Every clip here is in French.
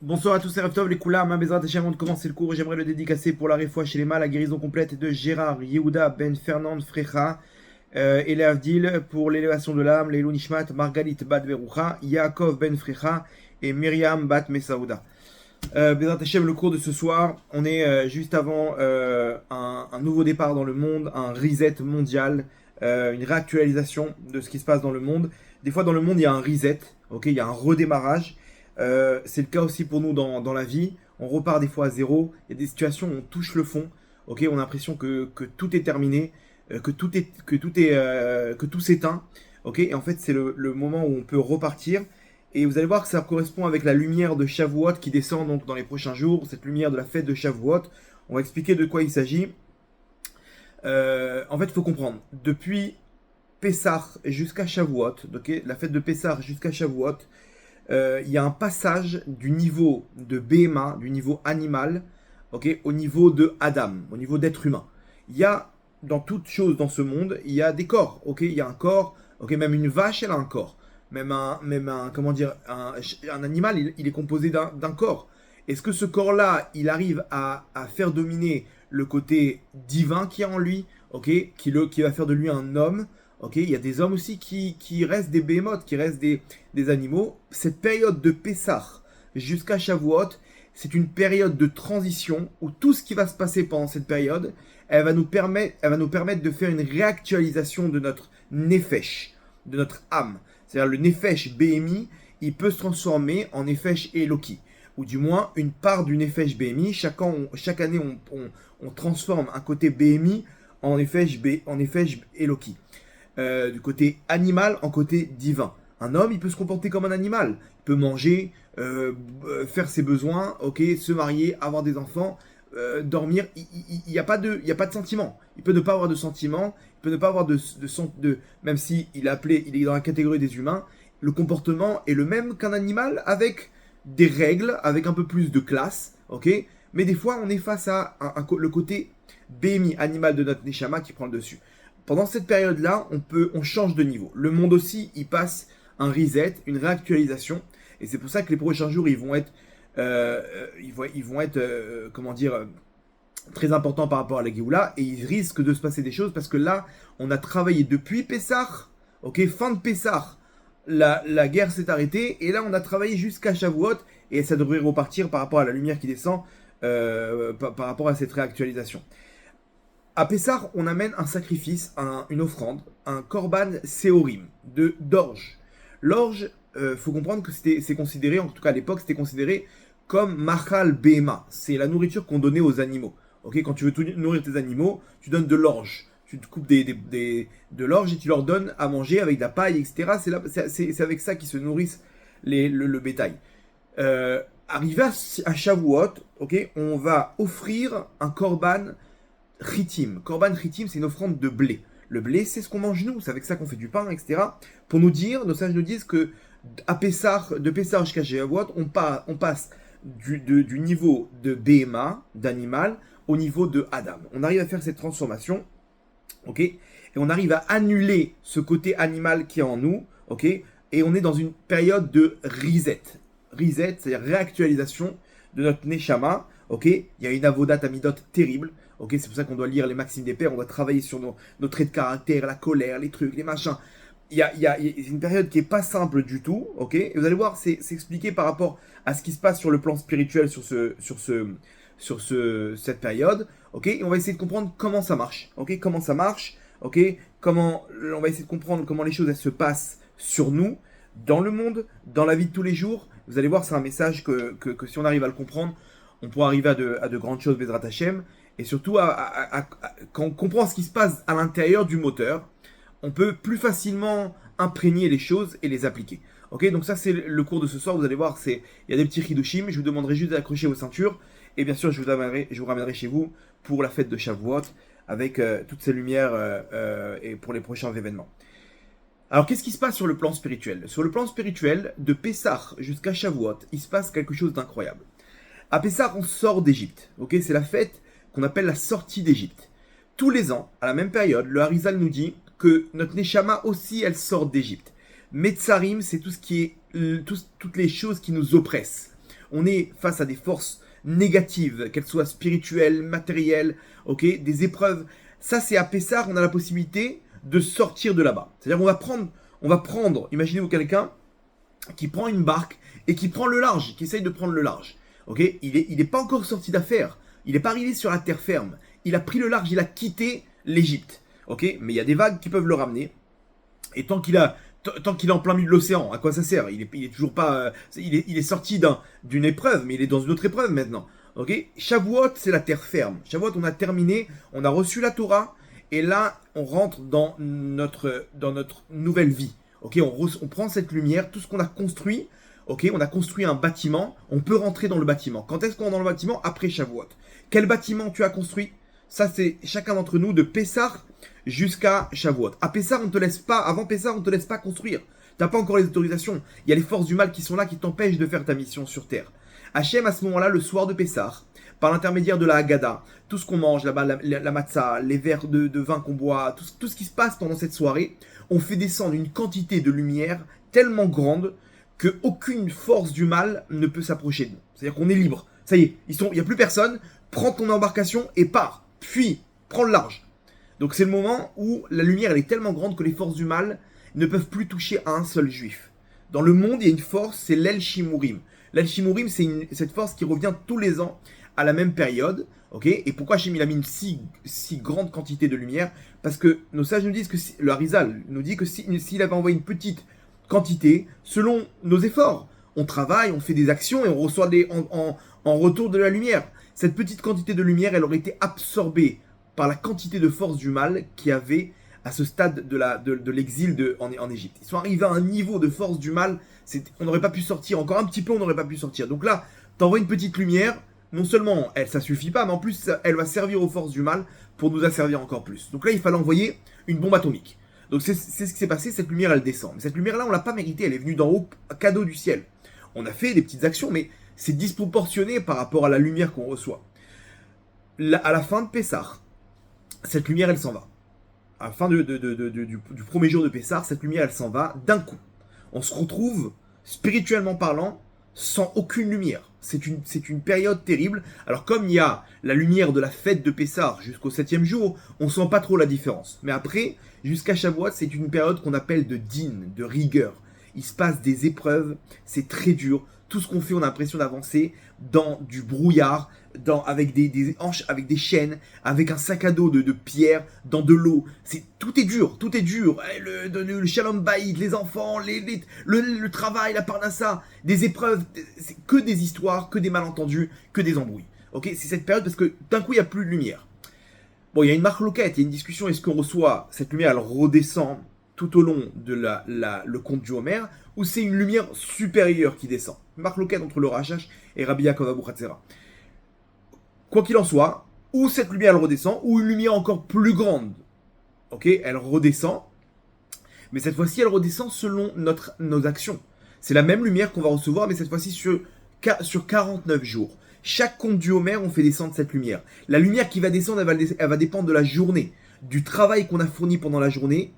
Bonsoir à tous, c'est Reftov, les Koulam, Bezrat Hashem, avant de commencer le cours, j'aimerais le dédicacer pour la réfoua chez les mâles, la guérison complète de Gérard Yehuda Ben Fernand Frecha, et les Avdil pour l'élévation de l'âme, les Nishmat, Margalit Bat Verucha, Yaakov Ben Frecha et Myriam Bat Mesaouda. Bezrat Hashem, le cours de ce soir, on est juste avant un nouveau départ dans le monde, un reset mondial, une réactualisation de ce qui se passe dans le monde. Des fois dans le monde il y a un reset, ok, il y a un redémarrage. C'est le cas aussi pour nous dans la vie. On repart des fois à zéro. Il y a des situations où on touche le fond. Ok, on a l'impression que tout est terminé, que tout s'éteint. Ok, et en fait c'est le moment où on peut repartir. Et vous allez voir que ça correspond avec la lumière de Shavuot qui descend donc dans les prochains jours. Cette lumière de la fête de Shavuot. On va expliquer de quoi il s'agit. En fait, il faut comprendre. Depuis Pessah jusqu'à Shavuot, ok, la fête de Pessah jusqu'à Shavuot, il y a un passage du niveau de BMA, du niveau animal, ok, au niveau de Adam, au niveau d'être humain. Il y a, dans toute chose dans ce monde, il y a des corps, ok, il y a un corps, ok, même une vache, elle a un corps. Comment dire, un animal, il est composé d'un corps. Est-ce que ce corps-là, il arrive à faire dominer le côté divin qui est en lui, ok, qui va faire de lui un homme. Ok, il y a des hommes aussi qui restent des behemoths, qui restent des animaux. Cette période de Pessah jusqu'à Shavuot, c'est une période de transition où tout ce qui va se passer pendant cette période, elle va nous permettre de faire une réactualisation de notre nefesh, de notre âme. C'est-à-dire le nefesh BMI, il peut se transformer en nefesh Eloki. Ou du moins une part du nefesh BMI. Chaque année, on transforme un côté BMI en nefesh Eloki. Du côté animal en côté divin. Un homme, il peut se comporter comme un animal. Il peut manger, faire ses besoins, ok, se marier, avoir des enfants, dormir. Il n'y a pas de sentiment. Il peut ne pas avoir de sentiment. Il peut ne pas avoir même si il est dans la catégorie des humains. Le comportement est le même qu'un animal avec des règles, avec un peu plus de classe, ok. Mais des fois, on est face à le côté BMI animal de notre neshama qui prend le dessus. Pendant cette période-là, on change de niveau. Le monde aussi, il passe un reset, une réactualisation. Et c'est pour ça que les prochains jours, ils vont être, comment dire, très importants par rapport à la Géoula. Et il risque de se passer des choses parce que là, on a travaillé depuis Pessah, ok, fin de Pessah, la guerre s'est arrêtée. Et là, on a travaillé jusqu'à Shavuot. Et ça devrait repartir par rapport à la lumière qui descend, par rapport à cette réactualisation. À Pessah, on amène un sacrifice, une offrande, un korban séorim, d'orge. L'orge, faut comprendre que c'est considéré, en tout cas à l'époque, c'était considéré comme machal behema. C'est la nourriture qu'on donnait aux animaux. Ok, quand tu veux nourrir tes animaux, tu donnes de l'orge. Tu te coupes de l'orge et tu leur donnes à manger avec de la paille, etc. C'est avec ça qu'ils se nourrissent le bétail. Arrivé à Shavuot, ok, on va offrir un korban Chitim. Korban Chitim, c'est une offrande de blé. Le blé, c'est ce qu'on mange nous, c'est avec ça qu'on fait du pain, etc. Pour nous dire, nos sages nous disent que de Pessah jusqu'à Shavuot, on passe du niveau de BMA, d'animal, au niveau de Adam. On arrive à faire cette transformation, ok, et on arrive à annuler ce côté animal qui est en nous, ok, et on est dans une période de reset. Reset, c'est-à-dire réactualisation de notre neshama, ok. Il y a une avodat amidot terrible. Ok, c'est pour ça qu'on doit lire les maximes des pères, on doit travailler sur nos traits de caractère, la colère, les trucs, les machins. Il y a une période qui est pas simple du tout, ok. Et vous allez voir, c'est expliqué par rapport à ce qui se passe sur le plan spirituel cette période, ok. Et on va essayer de comprendre comment ça marche, ok. Comment ça marche, ok. On va essayer de comprendre comment les choses elles se passent sur nous, dans le monde, dans la vie de tous les jours. Vous allez voir, c'est un message que si on arrive à le comprendre, on pourra arriver à de grandes choses, Bezrat Hashem. Et surtout, quand on comprend ce qui se passe à l'intérieur du moteur, on peut plus facilement imprégner les choses et les appliquer. Ok, donc ça c'est le cours de ce soir. Vous allez voir, il y a des petits hidushim. Je vous demanderai juste d'accrocher vos ceintures. Et bien sûr, je vous ramènerai chez vous pour la fête de Shavuot avec toutes ces lumières et pour les prochains événements. Alors, qu'est-ce qui se passe sur le plan spirituel? Sur le plan spirituel, de Pessah jusqu'à Shavuot, il se passe quelque chose d'incroyable. À Pessah, on sort d'Égypte. Ok, c'est la fête qu'on appelle la sortie d'Égypte. Tous les ans, à la même période, le Harizal nous dit que notre Neshama aussi, elle sort d'Égypte. Metzarim, c'est tout ce qui est toutes les choses qui nous oppressent. on est face à des forces négatives, qu'elles soient spirituelles, matérielles, ok, des épreuves. Ça, c'est à Pessah, on a la possibilité de sortir de là-bas. C'est-à-dire, on va prendre, imaginez-vous quelqu'un qui prend une barque et qui prend le large, qui essaye de prendre le large. Ok, il est pas encore sorti d'affaire. Il n'est pas arrivé sur la terre ferme. Il a pris le large, il a quitté l'Égypte. Ok, mais il y a des vagues qui peuvent le ramener. Et tant qu'il est en plein milieu de l'océan, à quoi ça sert? Il est toujours pas, il est sorti d'une épreuve, mais il est dans une autre épreuve maintenant. Ok, Shavuot, c'est la terre ferme. Shavuot, on a terminé, on a reçu la Torah, et là, on rentre dans notre nouvelle vie. Ok, on prend cette lumière, tout ce qu'on a construit. Ok, on a construit un bâtiment, on peut rentrer dans le bâtiment. Quand est-ce qu'on est dans le bâtiment? Après Shavuot. Quel bâtiment tu as construit? Ça, c'est chacun d'entre nous de Pessah jusqu'à Shavuot. À Pessah, on te laisse pas, avant Pessah, on te laisse pas construire. T'as pas encore les autorisations. Il y a les forces du mal qui sont là, qui t'empêchent de faire ta mission sur terre. Hachem, à ce moment-là, le soir de Pessah, par l'intermédiaire de la Haggadah, tout ce qu'on mange là-bas, la matzah, les verres de vin qu'on boit, tout ce qui se passe pendant cette soirée, on fait descendre une quantité de lumière tellement grande qu'aucune force du mal ne peut s'approcher de nous. C'est-à-dire qu'on est libre. Ça y est, il n'y a plus personne, prends ton embarcation et pars. Puis, prends le large. Donc c'est le moment où la lumière elle est tellement grande que les forces du mal ne peuvent plus toucher à un seul juif. Dans le monde, il y a une force, c'est l'El Shimurim. L'El Shimurim, c'est cette force qui revient tous les ans à la même période. Okay, et pourquoi Hachem il a mis une si grande quantité de lumière? Parce que nos sages nous disent que le Harizal nous dit que s'il avait envoyé une petite quantité, selon nos efforts, on travaille, on fait des actions et on reçoit en retour de la lumière. Cette petite quantité de lumière, elle aurait été absorbée par la quantité de force du mal qu'il y avait à ce stade de l'exil en Égypte. Ils sont arrivés à un niveau de force du mal, on n'aurait pas pu sortir, encore un petit peu on n'aurait pas pu sortir. Donc là, t'envoies une petite lumière, non seulement ça suffit pas, mais en plus elle va servir aux forces du mal pour nous asservir encore plus. Donc là, il fallait envoyer une bombe atomique. Donc c'est ce qui s'est passé, cette lumière elle descend. Mais cette lumière-là, on l'a pas méritée, elle est venue d'en haut, cadeau du ciel. On a fait des petites actions, mais c'est disproportionné par rapport à la lumière qu'on reçoit. À la fin de Pessah, cette lumière, elle s'en va. À la fin du premier jour de Pessah, cette lumière, elle s'en va d'un coup. On se retrouve, spirituellement parlant, sans aucune lumière. C'est une période terrible. Alors comme il y a la lumière de la fête de Pessah jusqu'au 7e jour, on sent pas trop la différence. Mais après, jusqu'à Shavuot, c'est une période qu'on appelle de din, de rigueur. Il se passe des épreuves, c'est très dur. Tout ce qu'on fait, on a l'impression d'avancer dans du brouillard, avec des hanches, avec des chaînes, avec un sac à dos de pierre, dans de l'eau. Tout est dur, tout est dur. Le shalom bayit, les enfants, le travail, la parnassa, des épreuves, c'est que des histoires, que des malentendus, que des embrouilles. Ok, c'est cette période parce que d'un coup il n'y a plus de lumière. Bon, il y a une marloquette, il y a une discussion, est-ce qu'on reçoit cette lumière, elle redescend tout au long de le conte du Homer, ou c'est une lumière supérieure qui descend. Marloquette entre le Rachash et Rabbi Yaakov Abu Hatzera. Quoi qu'il en soit, ou cette lumière elle redescend, ou une lumière encore plus grande. Ok, elle redescend, mais cette fois-ci elle redescend selon nos actions. C'est la même lumière qu'on va recevoir, mais cette fois-ci sur 49 jours. Chaque conte du Homer, on fait descendre cette lumière. La lumière qui va descendre, elle va dépendre de la journée, du travail qu'on a fourni pendant la journée.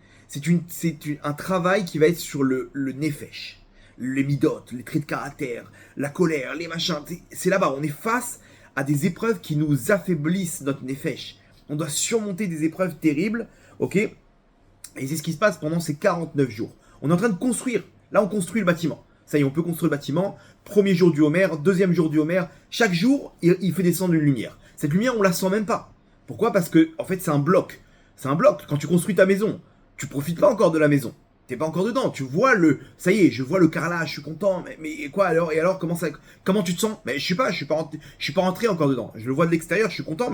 C'est un travail qui va être sur le nefesh, les midot, les traits de caractère, la colère, les machins. C'est là-bas, on est face à des épreuves qui nous affaiblissent notre nefesh. On doit surmonter des épreuves terribles, ok? Et c'est ce qui se passe pendant ces 49 jours. On est en train de construire. Là, on construit le bâtiment. Ça y est, on peut construire le bâtiment. Premier jour du Homer, deuxième jour du Homer. Chaque jour, il fait descendre une lumière. Cette lumière, on la sent même pas. Pourquoi? Parce que, en fait, c'est un bloc. C'est un bloc. Quand tu construis ta maison, tu profites pas encore de la maison. T'es pas encore dedans. Tu vois ça y est, je vois le carrelage, je suis content. Mais quoi alors? Et alors, comment tu te sens? Mais je suis pas rentré encore dedans. Je le vois de l'extérieur, je suis content,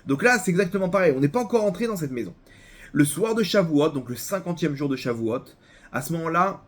donc là, c'est exactement pareil. On n'est pas encore entré dans cette maison. Le soir de Shavuot, donc le 50e jour de Shavuot, à ce moment-là,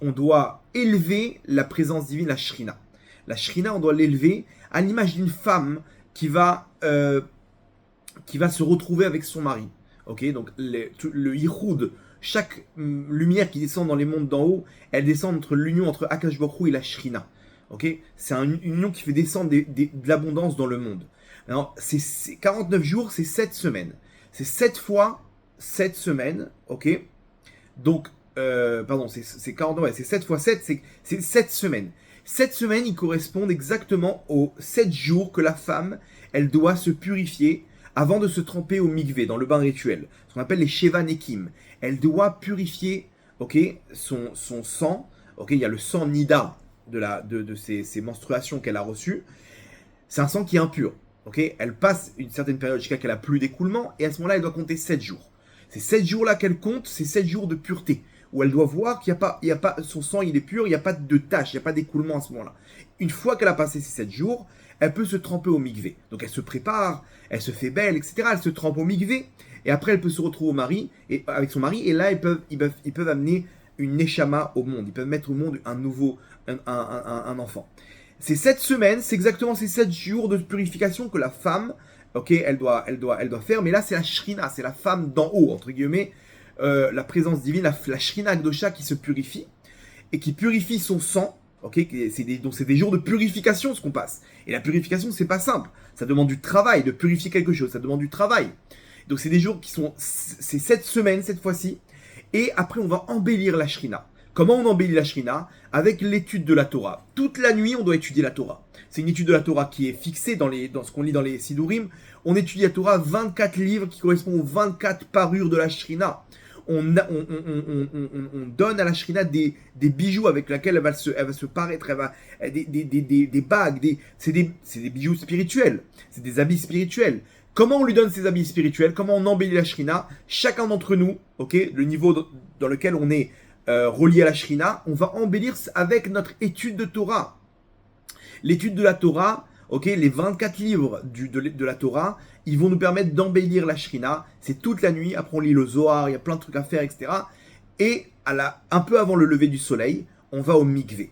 on doit élever la présence divine, la Shrina. La Shrina, on doit l'élever à l'image d'une femme qui va se retrouver avec son mari. Ok, donc le Yichud, chaque lumière qui descend dans les mondes d'en haut, elle descend entre l'union entre Akash Baruch Hu et la Shrina. Ok, c'est une union qui fait descendre de l'abondance dans le monde. Alors, c'est 49 jours, c'est 7 semaines. C'est 7 fois 7 semaines, ok. Donc, pardon, c'est 49, ouais, c'est 7 fois 7, c'est 7 semaines. 7 semaines, ils correspondent exactement aux 7 jours que la femme, elle doit se purifier avant de se tremper au mikvé, dans le bain rituel. Ce qu'on appelle les Sheva Nekim. Elle doit purifier, ok, son sang. Ok, il y a le sang nida de ses menstruations qu'elle a reçues. C'est un sang qui est impur. Ok, elle passe une certaine période jusqu'à qu'elle a plus d'écoulement, et à ce moment-là, elle doit compter 7 jours. Ces 7 jours-là qu'elle compte, c'est 7 jours de pureté, où elle doit voir qu'il n'y a pas, son sang il est pur, il n'y a pas de tache, il n'y a pas d'écoulement à ce moment-là. Une fois qu'elle a passé ces 7 jours, elle peut se tremper au mikvé. Donc elle se prépare, elle se fait belle, etc. Elle se trempe au mikvé, et après elle peut se retrouver avec son mari, et là ils peuvent amener une neshama au monde, ils peuvent mettre au monde un enfant. Ces 7 semaines, c'est exactement ces 7 jours de purification que la femme, ok, elle doit faire, mais là c'est la shrina, c'est la femme d'en haut, entre guillemets, la présence divine, la shrina Akdosha qui se purifie, et qui purifie son sang, ok, donc c'est des jours de purification ce qu'on passe. Et la purification, c'est pas simple, ça demande du travail, de purifier quelque chose, ça demande du travail. Donc c'est des jours qui sont, c'est 7 semaines cette fois-ci, et après on va embellir la shrina. Comment on embellit la shrina? Avec l'étude de la Torah. Toute la nuit, on doit étudier la Torah. C'est une étude de la Torah qui est fixée dans ce qu'on lit dans les Sidurim. On étudie la Torah, 24 livres qui correspondent aux 24 parures de la shrina. On donne à la shrina des bijoux avec lesquels elle va se paraître, des bagues, c'est des bijoux spirituels, c'est des habits spirituels. Comment on lui donne ces habits spirituels? Comment on embellit la shrina? Chacun d'entre nous, ok, le niveau dans lequel on est relié à la shrina, on va embellir avec notre étude de Torah. L'étude de la Torah, ok, les 24 livres de la Torah, ils vont nous permettre d'embellir la shrina. C'est toute la nuit, après on lit le Zohar, il y a plein de trucs à faire, etc. Et un peu avant le lever du soleil, on va au mikvé.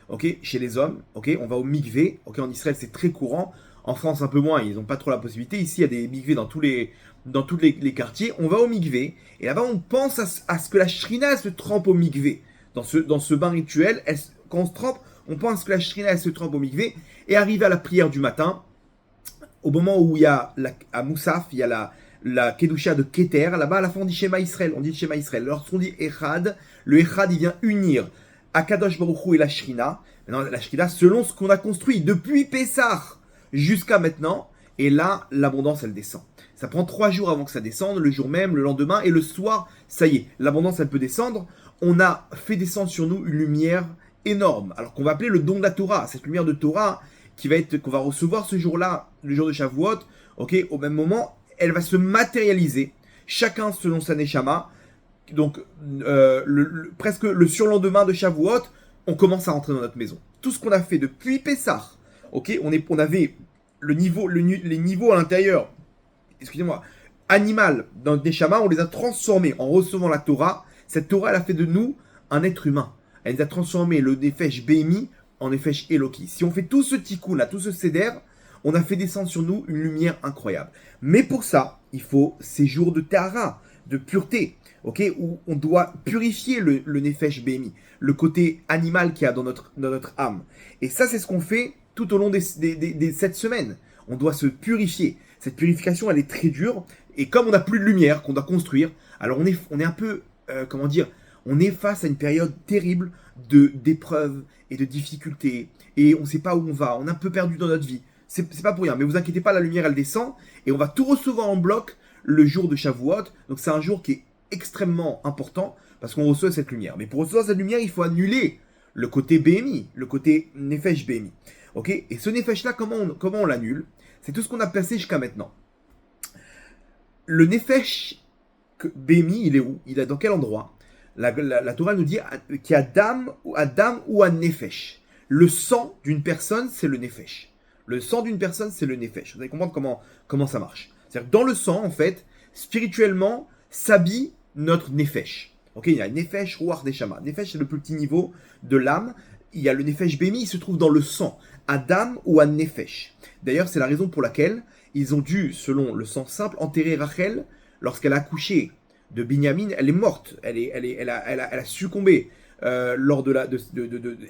Ok, chez les hommes, ok, on va au mikvé. Ok, en Israël c'est très courant. En France un peu moins, ils n'ont pas trop la possibilité. Ici il y a des mikvés dans tous les quartiers. On va au mikvé et là-bas on pense à ce que la shrina se trempe au mikvé. Dans ce bain rituel, quand on se trempe, on pense que la shrina se trempe au mikvé et arrive à la prière du matin. Au moment où il y a à Moussaf, il y a la Kedusha de Keter, là-bas à la fin on dit Shema Israël, on dit Shema Israël. Lorsqu'on dit Echad, le Echad il vient unir Akadosh Baruch Hu et la Shrina. Maintenant la Shrina selon ce qu'on a construit depuis Pessah jusqu'à maintenant, et là l'abondance elle descend. Ça prend 3 jours avant que ça descende, le jour même, le lendemain, et le soir, ça y est, l'abondance elle peut descendre. On a fait descendre sur nous une lumière énorme, alors qu'on va appeler le don de la Torah, cette lumière de Torah qu'on va recevoir ce jour-là, le jour de Shavuot, ok, au même moment, elle va se matérialiser, chacun selon sa neshama. Donc, presque le surlendemain de Shavuot, on commence à rentrer dans notre maison. Tout ce qu'on a fait depuis Pessah, ok, on avait les niveaux à l'intérieur, excusez-moi, animal dans notre neshama, on les a transformés en recevant la Torah. Cette Torah, elle a fait de nous un être humain. Elle nous a transformé le nefesh behemi en nefesh Eloki. Si on fait tout ce tikkun là, tout ce seder, on a fait descendre sur nous une lumière incroyable. Mais pour ça, il faut ces jours de tahara, de pureté, ok, où on doit purifier le nefesh behemi, le côté animal qu'il y a dans notre âme. Et ça, c'est ce qu'on fait tout au long des 7 semaines. On doit se purifier. Cette purification, elle est très dure. Et comme on n'a plus de lumière qu'on doit construire, alors on est un peu, on est face à une période terrible d'épreuves et de difficultés. Et on ne sait pas où on va. On est un peu perdu dans notre vie. C'est pas pour rien. Mais vous inquiétez pas, la lumière, elle descend. Et on va tout recevoir en bloc le jour de Shavuot. Donc c'est un jour qui est extrêmement important parce qu'on reçoit cette lumière. Mais pour recevoir cette lumière, il faut annuler le côté BMI, le côté Nefesh BMI. Ok. Et ce Nefesh-là, comment on l'annule? C'est tout ce qu'on a passé jusqu'à maintenant. Le Nefesh BMI, il est où? Il est dans quel endroit? La Torah nous dit qu'il y a Adam ou un Nefesh. Le sang d'une personne, c'est le Nefesh. Le sang d'une personne, c'est le Nefesh. Vous allez comprendre comment ça marche. C'est-à-dire que dans le sang, en fait, spirituellement, s'habille notre Nefesh. Ok, il y a Nefesh, Ruach, Neshama. Nefesh, c'est le plus petit niveau de l'âme. Il y a le Nefesh Behemi, il se trouve dans le sang. Adam ou un Nefesh. D'ailleurs, c'est la raison pour laquelle ils ont dû, selon le sang simple, enterrer Rachel lorsqu'elle a accouché de Binyamin. Elle est morte. Elle a succombé lors de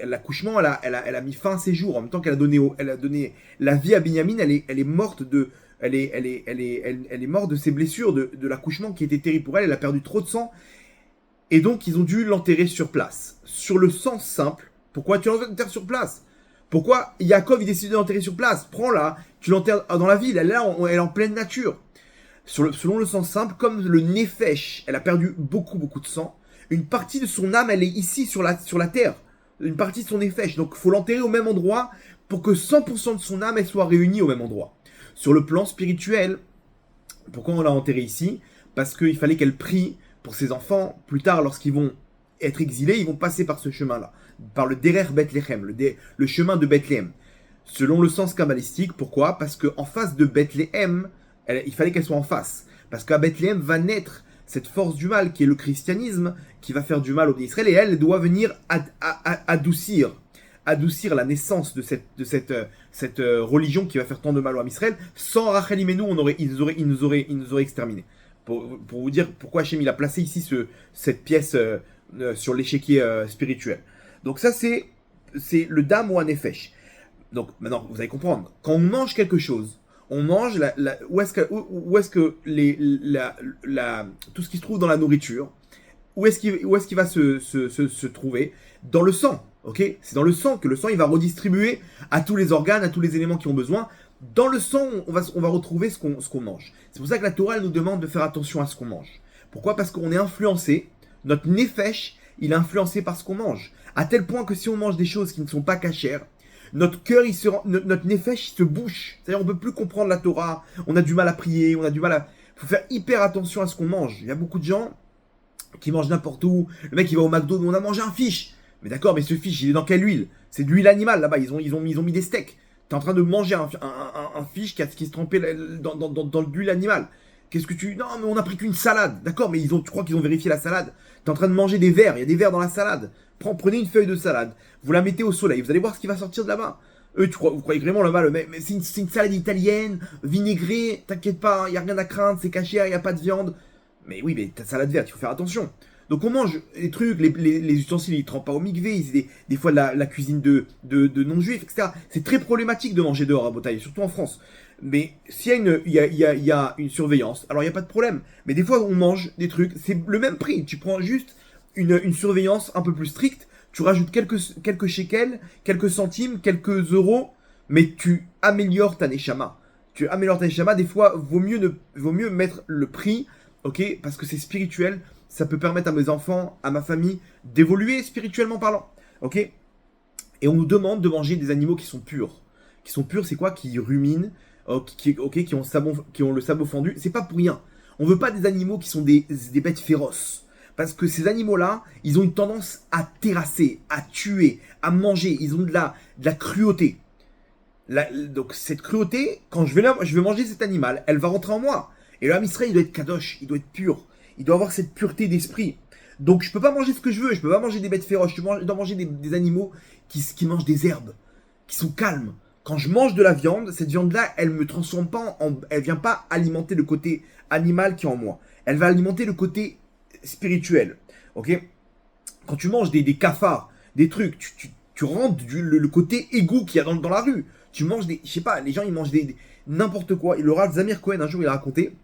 l'accouchement. Elle a mis fin à ses jours. En même temps qu'elle a donné la vie à Binyamin, elle est morte elle est morte de ses blessures de l'accouchement qui était terrible pour elle. Elle a perdu trop de sang. Et donc, ils ont dû l'enterrer sur place. Sur le sang simple, Pourquoi tu l'enterres sur place? Pourquoi Yaakov il décide de l'enterrer sur place? Prends-la, tu l'enterres dans la ville, elle est en pleine nature. Selon le sens simple, comme le Nefesh, elle a perdu beaucoup de sang, une partie de son âme, elle est ici sur la terre. Une partie de son Nefesh. Donc il faut l'enterrer au même endroit pour que 100% de son âme, elle soit réunie au même endroit. Sur le plan spirituel, pourquoi on l'a enterrée ici? Parce qu'il fallait qu'elle prie pour ses enfants. Plus tard, lorsqu'ils vont être exilés, ils vont passer par ce chemin-là. Par le Derer Bethléem, le chemin de Bethléem. Selon le sens kabbalistique, pourquoi? Parce qu'en face de Bethléem, il fallait qu'elle soit en face. Parce qu'à Bethléem va naître cette force du mal qui est le christianisme, qui va faire du mal au peuple d'Israël, et elle doit venir adoucir la naissance de cette religion qui va faire tant de mal au peuple d'Israël. Sans Rachel Imenu, ils nous auraient exterminés. Pour vous dire pourquoi Hachem il a placé ici cette pièce sur l'échiquier spirituel. Donc ça c'est le dam ou un nefesh. Donc maintenant vous allez comprendre, quand on mange quelque chose, on mange où est-ce que tout ce qui se trouve dans la nourriture, où est-ce qu'il va se trouver? Dans le sang, ok? C'est dans le sang que le sang il va redistribuer à tous les organes, à tous les éléments qui ont besoin. Dans le sang, on va retrouver ce qu'on mange. C'est pour ça que la Torah elle nous demande de faire attention à ce qu'on mange. Pourquoi? Parce qu'on est influencé, notre nefesh, il est influencé par ce qu'on mange. À tel point que si on mange des choses qui ne sont pas cachères, notre cœur, notre nefesh, il se bouche. C'est-à-dire, on ne peut plus comprendre la Torah, on a du mal à prier, on a du mal à... Il faut faire hyper attention à ce qu'on mange. Il y a beaucoup de gens qui mangent n'importe où. Le mec, il va au McDo, on a mangé un fish. Mais d'accord, mais ce fish, il est dans quelle huile? C'est de l'huile animale, là-bas, ils ont mis des steaks. T'es en train de manger un fish qui se trempait dans l'huile animale. Qu'est-ce que tu... Non, mais on a pris qu'une salade. D'accord, mais tu crois qu'ils ont vérifié la salade? T'es en train de manger des vers, il y a des vers dans la salade. Prenez une feuille de salade, vous la mettez au soleil, vous allez voir ce qui va sortir de là-bas. Vous croyez vraiment là-bas, mais c'est une salade italienne, vinaigrée, t'inquiète pas, il n'y a rien à craindre, c'est caché, il n'y a pas de viande. Mais oui, mais ta salade verte, il faut faire attention. Donc on mange des trucs, les ustensiles, ils ne trempent pas au mikvé, des fois de la cuisine de non-juifs, etc. C'est très problématique de manger dehors à Botaï, surtout en France. Mais s'il y a une surveillance, alors il n'y a pas de problème. Mais des fois, on mange des trucs, c'est le même prix. Tu prends juste une surveillance un peu plus stricte, tu rajoutes quelques shekels, quelques centimes, quelques euros, mais tu améliores ta neshama. Des fois, vaut mieux mettre le prix, ok, parce que c'est spirituel, ça peut permettre à mes enfants, à ma famille, d'évoluer spirituellement parlant, ok. Et on nous demande de manger des animaux qui sont purs. Qui sont purs, c'est quoi? Qui ruminent, qui ont le sabot fendu. C'est pas pour rien. On veut pas des animaux qui sont des bêtes féroces. Parce que ces animaux-là, ils ont une tendance à terrasser, à tuer, à manger. Ils ont de la cruauté. Donc cette cruauté, quand je vais manger cet animal, elle va rentrer en moi. Et le Israël, il doit être kadosh, il doit être pur. Il doit avoir cette pureté d'esprit. Donc je peux pas manger ce que je veux, je peux pas manger des bêtes féroces, je dois manger des animaux qui mangent des herbes, qui sont calmes. Quand je mange de la viande, cette viande-là, elle me transforme pas elle vient pas alimenter le côté animal qui est en moi. Elle va alimenter le côté spirituel, ok? Quand tu manges des cafards, des trucs, tu rentres le côté égout qu'il y a dans la rue. Tu manges je sais pas, les gens ils mangent n'importe quoi. Et le Rav Zamir Cohen, un jour il a raconté,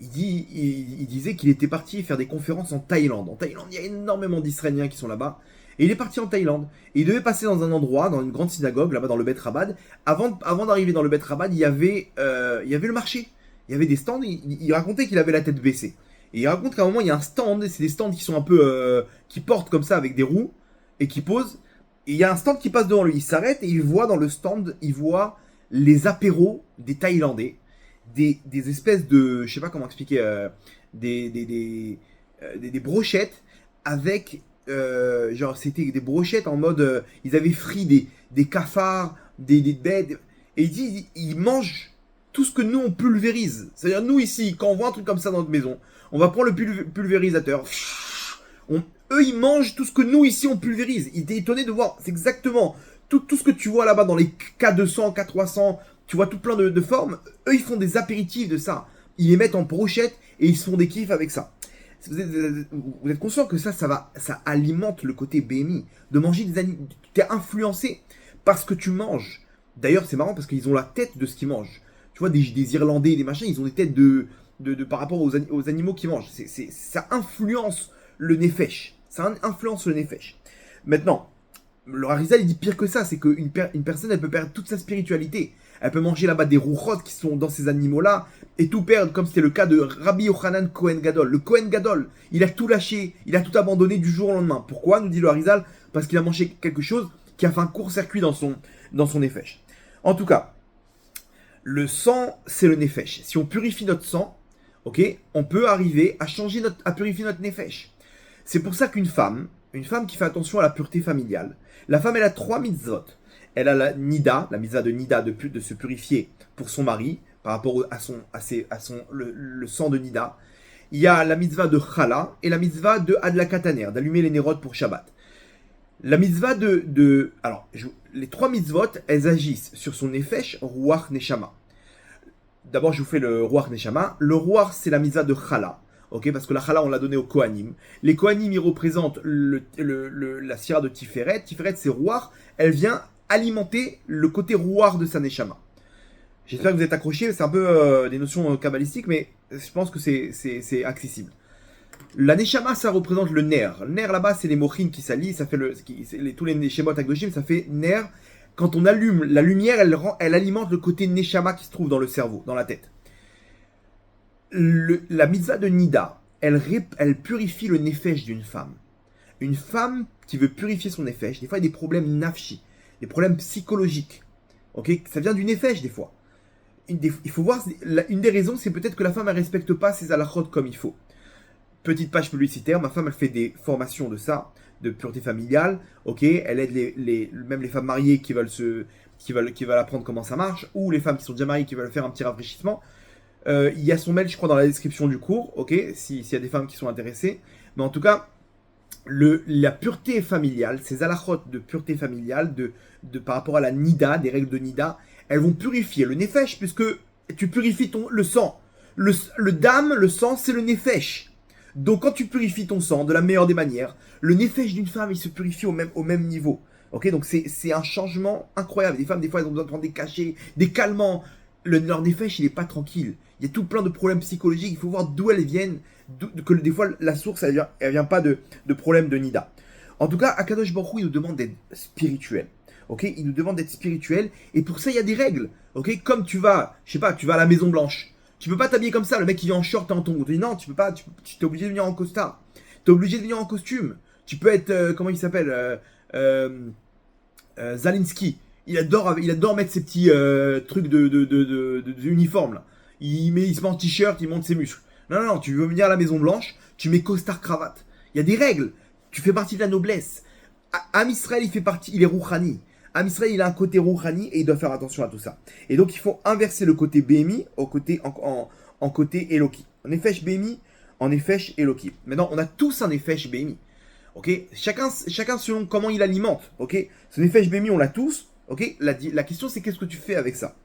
il disait qu'il était parti faire des conférences en Thaïlande. En Thaïlande, il y a énormément d'Israéliens qui sont là-bas. Et il est parti en Thaïlande. Et il devait passer dans un endroit, dans une grande synagogue, là-bas dans le Bet Rabad. Avant d'arriver dans le Bet Rabad, il y avait le marché. Il y avait des stands. Il racontait qu'il avait la tête baissée. Et il raconte qu'à un moment, il y a un stand. C'est des stands qui sont un peu... qui portent comme ça avec des roues. Et qui posent. Et il y a un stand qui passe devant lui. Il s'arrête et il voit dans le stand, il voit les apéros des Thaïlandais. Des espèces de... Je sais pas comment expliquer. Des brochettes avec... genre c'était des brochettes en mode... ils avaient frit des cafards, des bêtes. Et il dit, ils mangent tout ce que nous on pulvérise. C'est-à-dire nous ici, quand on voit un truc comme ça dans notre maison, on va prendre le pulvérisateur. Eux ils mangent tout ce que nous ici on pulvérise. Il était étonné de voir, c'est exactement tout ce que tu vois là-bas dans les K200, K300, tu vois tout plein de formes. Eux ils font des apéritifs de ça. Ils les mettent en brochette et ils se font des kiffs avec ça. Vous êtes conscient que ça alimente le côté BMI. De manger des animaux. Tu es influencé par ce que tu manges. D'ailleurs, c'est marrant parce qu'ils ont la tête de ce qu'ils mangent. Tu vois, des Irlandais, des machins, ils ont des têtes par rapport aux animaux qu'ils mangent. Ça influence le nefesh. Ça influence le nefesh. Maintenant, le Harizal, il dit pire que ça, c'est qu'une une personne, elle peut perdre toute sa spiritualité. Elle peut manger là-bas des rouchot qui sont dans ces animaux-là et tout perdre, comme c'était le cas de Rabbi Yochanan Kohen Gadol. Le Kohen Gadol, il a tout lâché, il a tout abandonné du jour au lendemain. Pourquoi, nous dit le Harizal? Parce qu'il a mangé quelque chose qui a fait un court-circuit dans son nefesh. En tout cas, le sang, c'est le nefesh. Si on purifie notre sang, ok, on peut arriver à purifier notre nefesh. C'est pour ça qu'une femme qui fait attention à la pureté familiale, la femme, elle a 3 mitzvot. Elle a la nida, la mitzvah de nida, de se purifier pour son mari, par rapport le sang de nida. Il y a la mitzvah de chala et la mitzvah de adlakataner, d'allumer les nérodes pour Shabbat. La mitzvah les 3 mitzvot, elles agissent sur son nefesh, ruach, neshama. D'abord, je vous fais le ruach, neshama. Le ruach, c'est la mitzvah de chala. Okay, parce que la chala, on l'a donné aux Kohanim. Les Kohanim, ils représentent la sira de Tiferet. Tiferet, c'est ruach. Elle vient alimenter le côté ruach de sa neshama. J'espère que vous êtes accrochés. C'est un peu des notions kabbalistiques, mais je pense que c'est accessible. La neshama, ça représente le ner. Le ner, là-bas, c'est les mochines qui s'allient. Ça fait tous les shemot agdoshim, ça fait ner. Quand on allume la lumière, elle alimente le côté neshama qui se trouve dans le cerveau, dans la tête. La mitzvah de nida, elle purifie le nefesh d'une femme. Une femme qui veut purifier son nefesh, des fois, il y a des problèmes nafshi, des problèmes psychologiques. Okay, ça vient du nefesh, des fois. Il faut voir, une des raisons, c'est peut-être que la femme, elle respecte pas ses halachot comme il faut. Petite page publicitaire, ma femme, elle fait des formations de ça, de pureté familiale. Ok, elle aide même les femmes mariées qui veulent apprendre comment ça marche, ou les femmes qui sont déjà mariées qui veulent faire un petit rafraîchissement. Il y a son mail, je crois, dans la description du cours, ok, s'il y a des femmes qui sont intéressées. Mais en tout cas, la pureté familiale, ces halachot de pureté familiale, par rapport à la nida, des règles de nida, elles vont purifier le nefesh, puisque tu purifies le sang. Le dam, le sang, c'est le nefesh. Donc quand tu purifies ton sang de la meilleure des manières, le nefesh d'une femme, il se purifie au même niveau. Ok, donc c'est un changement incroyable. Des femmes, des fois, elles ont besoin de prendre des cachets, des calmants. Leur nefesh, il n'est pas tranquille. Il y a tout plein de problèmes psychologiques. Il faut voir d'où elles viennent. Que des fois, la source, elle vient pas de problèmes de nida. En tout cas, Akadosh Baruch Hu, il nous demande d'être spirituel. Ok, il nous demande d'être spirituel. Et pour ça, il y a des règles. Ok, comme tu vas à la Maison Blanche. Tu peux pas t'habiller comme ça. Le mec, il vient en short et en tongs. Tu dis non, tu peux pas. Tu es obligé de venir en costard. Tu es obligé de venir en costume. Tu peux être, comment il s'appelle Zalinski. Il adore mettre ses petits trucs de uniforme là. Il se met en t-shirt, il monte ses muscles. Non, tu veux venir à la Maison Blanche, tu mets costard cravate. Il y a des règles. Tu fais partie de la noblesse. Am Israël, il est rouhani. Am Israël, il a un côté rouhani et il doit faire attention à tout ça. Et donc, il faut inverser le côté BMI en côté Eloki. En nefesh BMI, en nefesh Eloki. Maintenant, on a tous un nefesh BMI. Ok, chacun selon comment il alimente. Ok, ce nefesh BMI, on l'a tous. Ok, la question, c'est qu'est-ce que tu fais avec ça?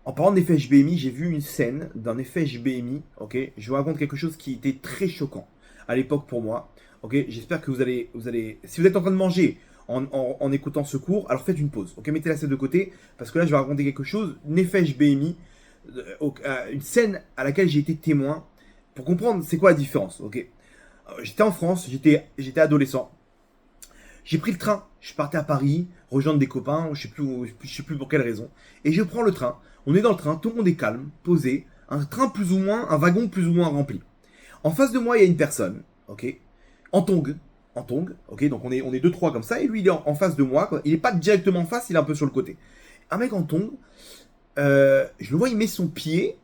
En parlant de Nefesh BMI, j'ai vu une scène d'un Nefesh BMI, ok. Je vous raconte quelque chose qui était très choquant à l'époque pour moi, ok. J'espère que vous allez, si vous êtes en train de manger en écoutant ce cours, alors faites une pause, ok. Mettez la scène de côté, parce que là, je vais raconter quelque chose, Nefesh BMI, une scène à laquelle j'ai été témoin, pour comprendre c'est quoi la différence, ok. J'étais en France, j'étais adolescent. J'ai pris le train, je partais à Paris, rejoindre des copains, je sais plus pour quelle raison. Et je prends le train, on est dans le train, tout le monde est calme, posé, un wagon plus ou moins rempli. En face de moi, il y a une personne, ok, en tongs, ok, donc on est 2-3 comme ça, et lui il est en face de moi, quoi. Il est pas directement en face, il est un peu sur le côté. Un mec en tongs, je le vois, il met son pied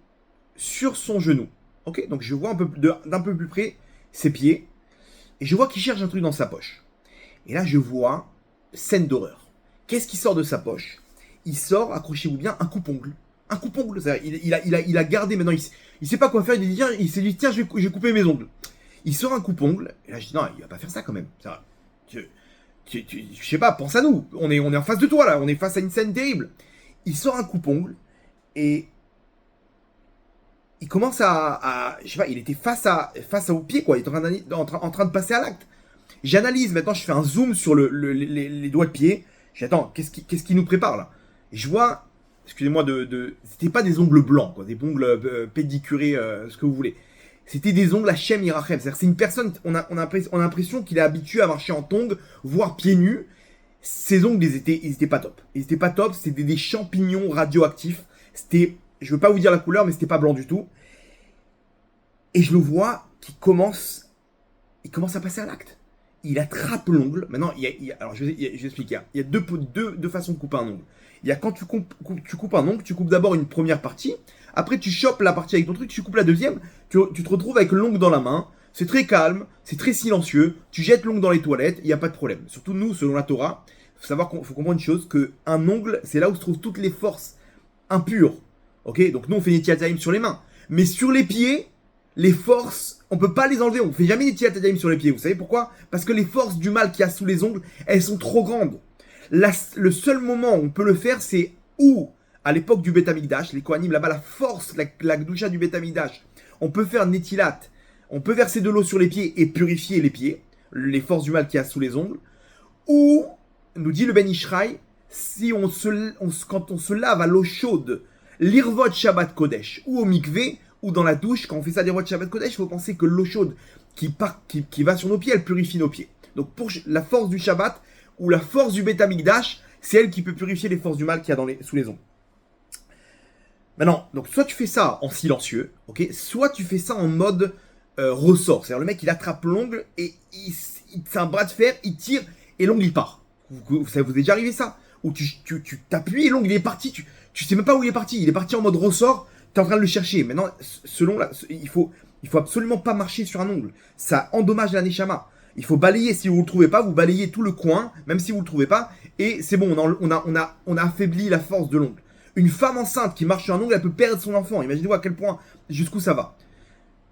sur son genou, ok, donc je vois d'un peu plus près ses pieds, et je vois qu'il cherche un truc dans sa poche. Et là, je vois scène d'horreur. Qu'est-ce qui sort de sa poche? Il sort, accrochez-vous bien, un coupe-ongle. Un coupe-ongle, il a gardé, maintenant, il sait pas quoi faire, il s'est dit, tiens, je vais couper mes ongles. Il sort un coupe-ongle, et là, je dis, non, il va pas faire ça quand même. Je sais pas, pense à nous. On est en face de toi, là, on est face à une scène terrible. Il sort un coupe-ongle, et il commence je sais pas, il était face au pied, quoi. Il est en train de passer à l'acte. J'analyse, maintenant je fais un zoom sur les doigts de pied. J'attends, qu'est-ce qui nous prépare là? Et je vois, excusez-moi c'était pas des ongles blancs, quoi, des ongles pédicurés, ce que vous voulez. C'était des ongles Hachem Yirachem. C'est-à-dire c'est une personne, on a l'impression qu'il est habitué à marcher en tongs, voire pieds nus. Ces ongles, ils étaient pas top. Ils étaient pas top, c'était des champignons radioactifs. C'était, je veux pas vous dire la couleur, mais c'était pas blanc du tout. Et je le vois qui commence à passer à l'acte. Il attrape l'ongle. Maintenant, alors je vais expliquer. Il y a deux façons de couper un ongle. Il y a quand tu coupes un ongle, tu coupes d'abord une première partie. Après, tu chopes la partie avec ton truc, tu coupes la deuxième. Tu te retrouves avec l'ongle dans la main. C'est très calme, c'est très silencieux. Tu jettes l'ongle dans les toilettes, il n'y a pas de problème. Surtout nous, selon la Torah, faut comprendre une chose, qu'un ongle, c'est là où se trouvent toutes les forces impures. Ok, donc nous, on fait des tiataïm sur les mains. Mais sur les pieds, les forces, on peut pas les enlever. On fait jamais des tiataïm sur les pieds. Vous savez pourquoi? Parce que les forces du mal qu'il y a sous les ongles, elles sont trop grandes. Le seul moment où on peut le faire, c'est où, à l'époque du Beth Amikdash, les Kohanim, là-bas, la force, la Gdusha du Beth Amikdash, on peut faire Netilat, on peut verser de l'eau sur les pieds et purifier les pieds, les forces du mal qu'il y a sous les ongles, ou, nous dit le Ben Ishraï, si quand on se lave à l'eau chaude, l'Irvot Shabbat Kodesh, ou au mikvé, ou dans la douche, quand on fait ça l'Irvot Shabbat Kodesh, il faut penser que l'eau chaude qui va sur nos pieds, elle purifie nos pieds. Donc pour la force du Shabbat, ou la force du Beth Amikdash, c'est elle qui peut purifier les forces du mal qu'il y a sous les ongles. Maintenant, donc soit tu fais ça en silencieux, ok, soit tu fais ça en mode ressort. C'est-à-dire le mec il attrape l'ongle et c'est un bras de fer, il tire et l'ongle il part. Ça vous est déjà arrivé ça? Où tu t'appuies et l'ongle il est parti, tu sais même pas où il est parti en mode ressort, tu es en train de le chercher. Maintenant, il faut absolument pas marcher sur un ongle. Ça endommage la neshama. Il faut balayer, si vous le trouvez pas, vous balayez tout le coin, même si vous le trouvez pas, et c'est bon, on a affaibli la force de l'ongle. Une femme enceinte qui marche sur un ongle, elle peut perdre son enfant. Imaginez-vous à quel point, jusqu'où ça va.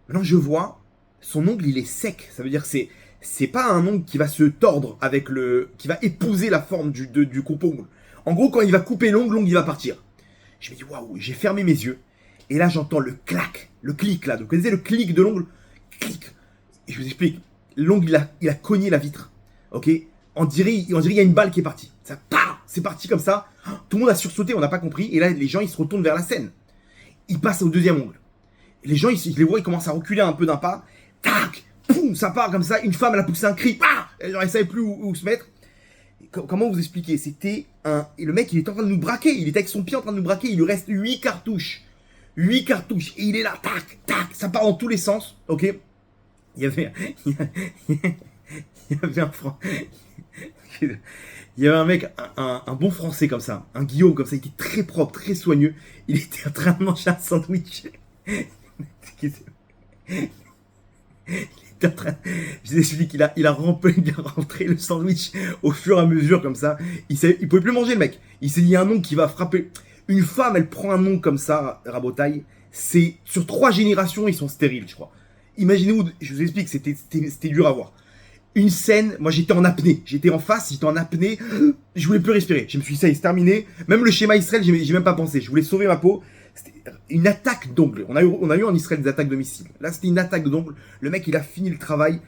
Maintenant, je vois, son ongle, il est sec. Ça veut dire que c'est pas un ongle qui va se tordre qui va épouser la forme du coupe-ongle. En gros, quand il va couper l'ongle, il va partir. Je me dis, waouh, j'ai fermé mes yeux. Et là, j'entends le clac, le clic là. Donc, vous connaissez le clic de l'ongle? Clic. Et je vous explique. L'ongle, il a cogné la vitre. Ok? On dirait il y a une balle qui est partie. Ça, c'est parti comme ça. Tout le monde a sursauté, on n'a pas compris. Et là, les gens, ils se retournent vers la scène. Ils passent au deuxième ongle. Et les gens, ils les voient, ils commencent à reculer un peu d'un pas. Tac! Poum! Ça part comme ça. Une femme, elle a poussé un cri. Elle ne savait plus où se mettre. Comment vous expliquer? Et le mec, il est en train de nous braquer. Il est avec son pied en train de nous braquer. Il lui reste 8 cartouches. 8 cartouches. Et il est là. Tac! Tac! Ça part dans tous les sens. Ok? Il y avait un mec, un bon français comme ça, un Guillaume comme ça, il était très propre, très soigneux. Il était en train de manger un sandwich. Il était en train, je vous explique, il a rentré le sandwich au fur et à mesure comme ça. Il pouvait plus manger le mec. Il s'est dit un nom qui va frapper. Une femme, elle prend un nom comme ça, Rabotaille. C'est sur 3 générations, ils sont stériles, je crois. Imaginez-vous, je vous explique, c'était dur à voir. Une scène, moi j'étais en apnée, j'étais en face, j'étais en apnée, je voulais plus respirer. Je me suis dit, ça y est, c'est terminé. Même le schéma Israël, j'ai même pas pensé. Je voulais sauver ma peau. C'était une attaque d'ongles. On a eu en Israël des attaques de missiles. Là, c'était une attaque d'ongles. Le mec, il a fini le travail.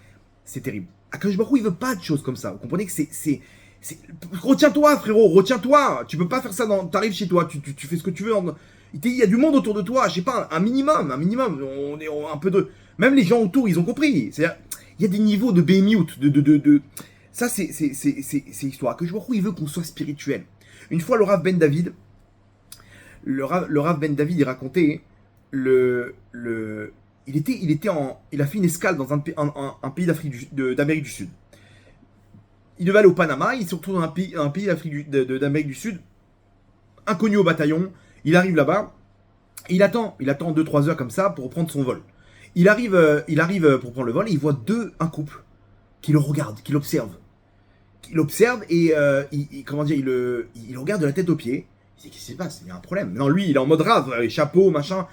C'est terrible. Akadosh Baruch Hu, il veut pas de choses comme ça. Vous comprenez que retiens-toi, frérot, retiens-toi. Tu peux pas faire ça t'arrives chez toi, tu fais ce que tu veux. Il y a du monde autour de toi, je sais pas, un minimum. On est un peu de. Même les gens autour, ils ont compris. C'est-à-dire, il y a des niveaux de bémiout, Ça, c'est histoire. Que je vois où il veut qu'on soit spirituel. Une fois, le Rav Ben David, il racontait, il a fait une escale dans un pays d'Amérique du Sud. Il devait aller au Panama, il se retrouve dans un pays d'Amérique du Sud, inconnu au bataillon. Il arrive là-bas, il attend 2-3 heures comme ça pour prendre son vol. Il arrive pour prendre le vol et il voit un couple qui le regarde, qui l'observe. Il l'observe et il le regarde de la tête aux pieds. Il dit, qu'est-ce qui se passe? Il y a un problème. Non, lui, il est en mode rave, chapeau, machin.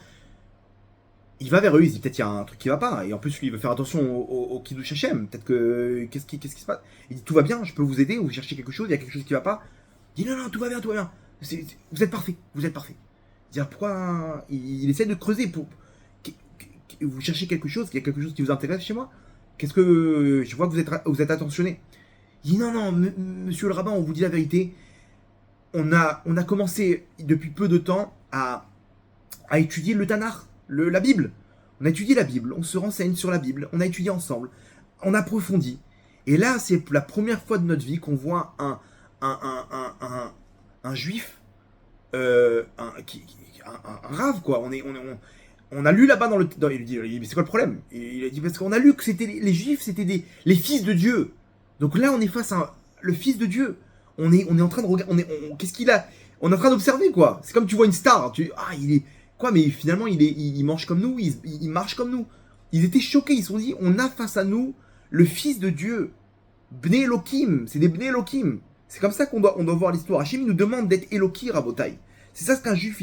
Il va vers eux, il dit, peut-être qu'il y a un truc qui va pas. Et en plus, lui, il veut faire attention au Kiddush Hashem. Peut-être que, qu'est-ce qui se passe? Il dit, tout va bien, je peux vous aider, vous cherchez quelque chose, il y a quelque chose qui va pas. Il dit, non, tout va bien. Vous êtes parfait. Il dit, pourquoi il essaie de creuser pour. Vous cherchez quelque chose, il y a quelque chose qui vous intéresse chez moi? Qu'est-ce que. Je vois que vous êtes attentionné. Il dit, non, monsieur le rabbin, on vous dit la vérité. On a commencé depuis peu de temps à étudier le Tanakh, la Bible. On a étudié la Bible, on se renseigne sur la Bible, on a étudié ensemble, on approfondit. Et là, c'est la première fois de notre vie qu'on voit un juif, un rave, quoi. On a lu là-bas il lui dit, mais c'est quoi le problème? Il a dit, parce qu'on a lu que c'était les juifs, c'était les fils de Dieu. Donc là, on est face à le fils de Dieu. On est en train de regarder, qu'est-ce qu'il a? On est en train d'observer, quoi. C'est comme tu vois une star, il est, quoi, mais finalement, il mange comme nous, il marche comme nous. Ils étaient choqués, ils se sont dit, on a face à nous le fils de Dieu. Bné Elohim, c'est des Bné Elohim. C'est comme ça qu'on doit voir l'histoire. Hachem nous demande d'être Eloki, Rabotai. C'est ça ce qu'un juif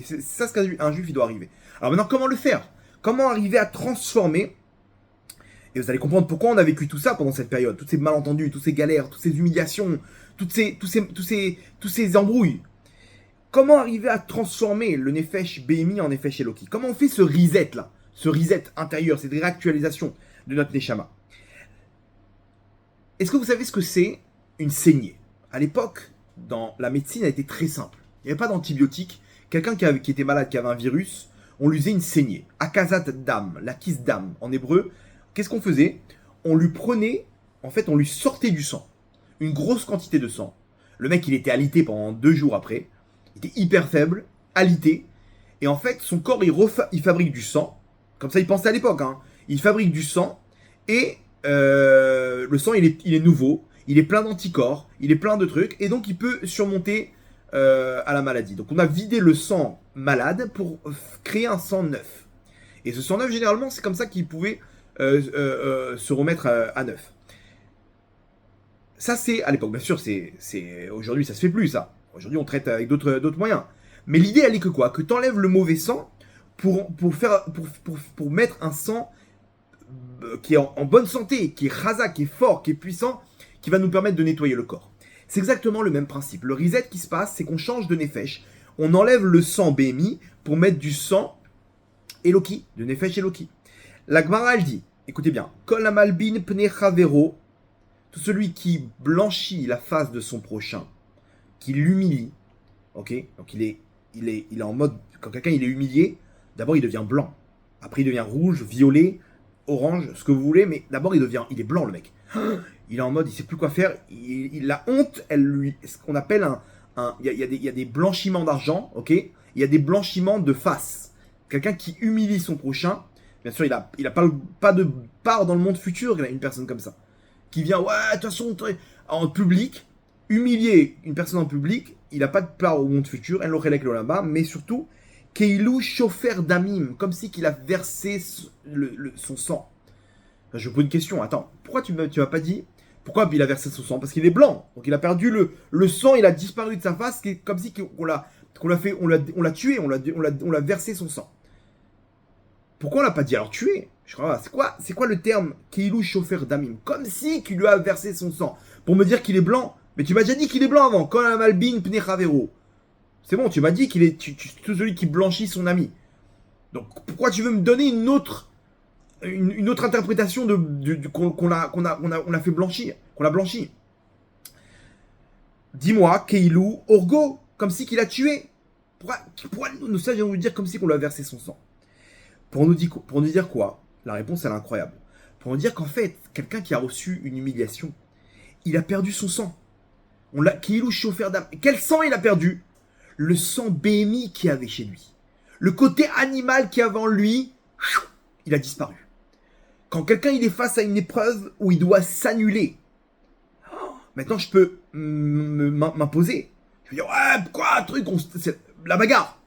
c'est ça ce qu'un juif il doit arriver. Alors maintenant, comment le faire? Comment arriver à transformer? Et vous allez comprendre pourquoi on a vécu tout ça pendant cette période, toutes ces malentendus, toutes ces galères, toutes ces humiliations, tous ces embrouilles. Comment arriver à transformer le Nefesh Behemi en Nefesh Eloki? Comment on fait ce reset là, ce reset intérieur, cette réactualisation de notre Neshama? Est-ce que vous savez ce que c'est une saignée? À l'époque, dans la médecine, elle était très simple. Il n'y avait pas d'antibiotiques. Quelqu'un qui était malade, qui avait un virus, on lui faisait une saignée. Akazat dam, la kiss dam en hébreu. Qu'est-ce qu'on faisait? On lui prenait, en fait, on lui sortait du sang. Une grosse quantité de sang. Le mec, il était alité pendant 2 jours après. Il était hyper faible, alité. Et en fait, son corps, il fabrique du sang. Comme ça, il pensait à l'époque. Hein. Il fabrique du sang. Et le sang, il est nouveau. Il est plein d'anticorps. Il est plein de trucs. Et donc, il peut surmonter à la maladie. Donc, on a vidé le sang malade pour créer un sang neuf. Et ce sang neuf, généralement, c'est comme ça qu'il pouvait se remettre à neuf. Ça, c'est à l'époque. Bien sûr, aujourd'hui, ça se fait plus, ça. Aujourd'hui, on traite avec d'autres moyens. Mais l'idée, elle est que quoi? Que tu enlèves le mauvais sang pour mettre un sang qui est en bonne santé, qui est chazak, qui est fort, qui est puissant, qui va nous permettre de nettoyer le corps. C'est exactement le même principe. Le reset qui se passe, c'est qu'on change de nefesh. On enlève le sang BMI pour mettre du sang Eloki, de nefesh Eloki. La Gemara, elle dit, écoutez bien, Kol amalbin pnei chavero, tout celui qui blanchit la face de son prochain, qui l'humilie, ok? Donc il est en mode, quand quelqu'un il est humilié, d'abord il devient blanc, après il devient rouge, violet, orange, ce que vous voulez, mais d'abord il est blanc le mec. Il est en mode, il sait plus quoi faire, la honte, ce qu'on appelle il y a des blanchiments d'argent, ok? Il y a des blanchiments de face. Quelqu'un qui humilie son prochain, bien sûr il a pas de part dans le monde futur, une personne comme ça. Qui vient, ouais, de toute façon, en public, humilier une personne en public, il n'a pas de part au monde futur, elle l'aurait là-bas, mais surtout, Keilou chauffeur d'amim, comme si qu'il a versé son sang. Enfin, je vous pose une question, attends, pourquoi tu m'as pas dit pourquoi il a versé son sang? Parce qu'il est blanc, donc il a perdu le sang, il a disparu de sa face, comme si on l'a tué, on l'a versé son sang. Pourquoi on l'a pas dit alors tué? Je crois, c'est quoi le terme Keilou chauffeur d'amim? Comme si qu'il lui a versé son sang. Pour me dire qu'il est blanc. Mais tu m'as déjà dit qu'il est blanc avant. Quand la malbine pnei chavero. C'est bon, tu m'as dit qu'il est tout celui qui blanchit son ami. Donc pourquoi tu veux me donner une autre interprétation qu'on l'a fait blanchir, qu'on l'a blanchi? Dis-moi, Keilou orgo, comme si qu'il a tué. Pourquoi nous ça vient nous dire comme si qu'on lui a versé son sang? Pour nous dire quoi? La réponse, elle est incroyable. Pour nous dire qu'en fait, quelqu'un qui a reçu une humiliation, il a perdu son sang. Keilou chauffeur d'âme. Quel sang il a perdu? Le sang BMI qu'il avait chez lui. Le côté animal qu'il avait en lui, il a disparu. Quand quelqu'un il est face à une épreuve où il doit s'annuler, maintenant je peux m'imposer. Je peux dire, ouais, pourquoi un truc, c'est la bagarre.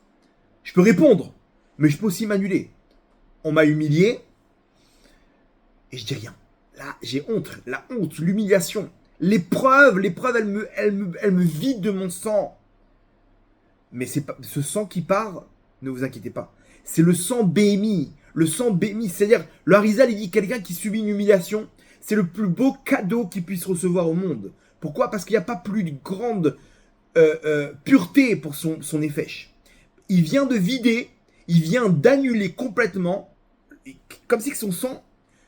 Je peux répondre, mais je peux aussi m'annuler. On m'a humilié, et je dis rien. Là, j'ai honte, la honte, l'humiliation, l'épreuve, elle me vide de mon sang. Mais c'est pas ce sang qui part, ne vous inquiétez pas. C'est le sang BMI, c'est-à-dire le Harizal, il dit quelqu'un qui subit une humiliation, c'est le plus beau cadeau qu'il puisse recevoir au monde. Pourquoi? Parce qu'il n'y a pas plus de grande pureté pour son nefesh. Il vient de vider, il vient d'annuler complètement, comme si son sang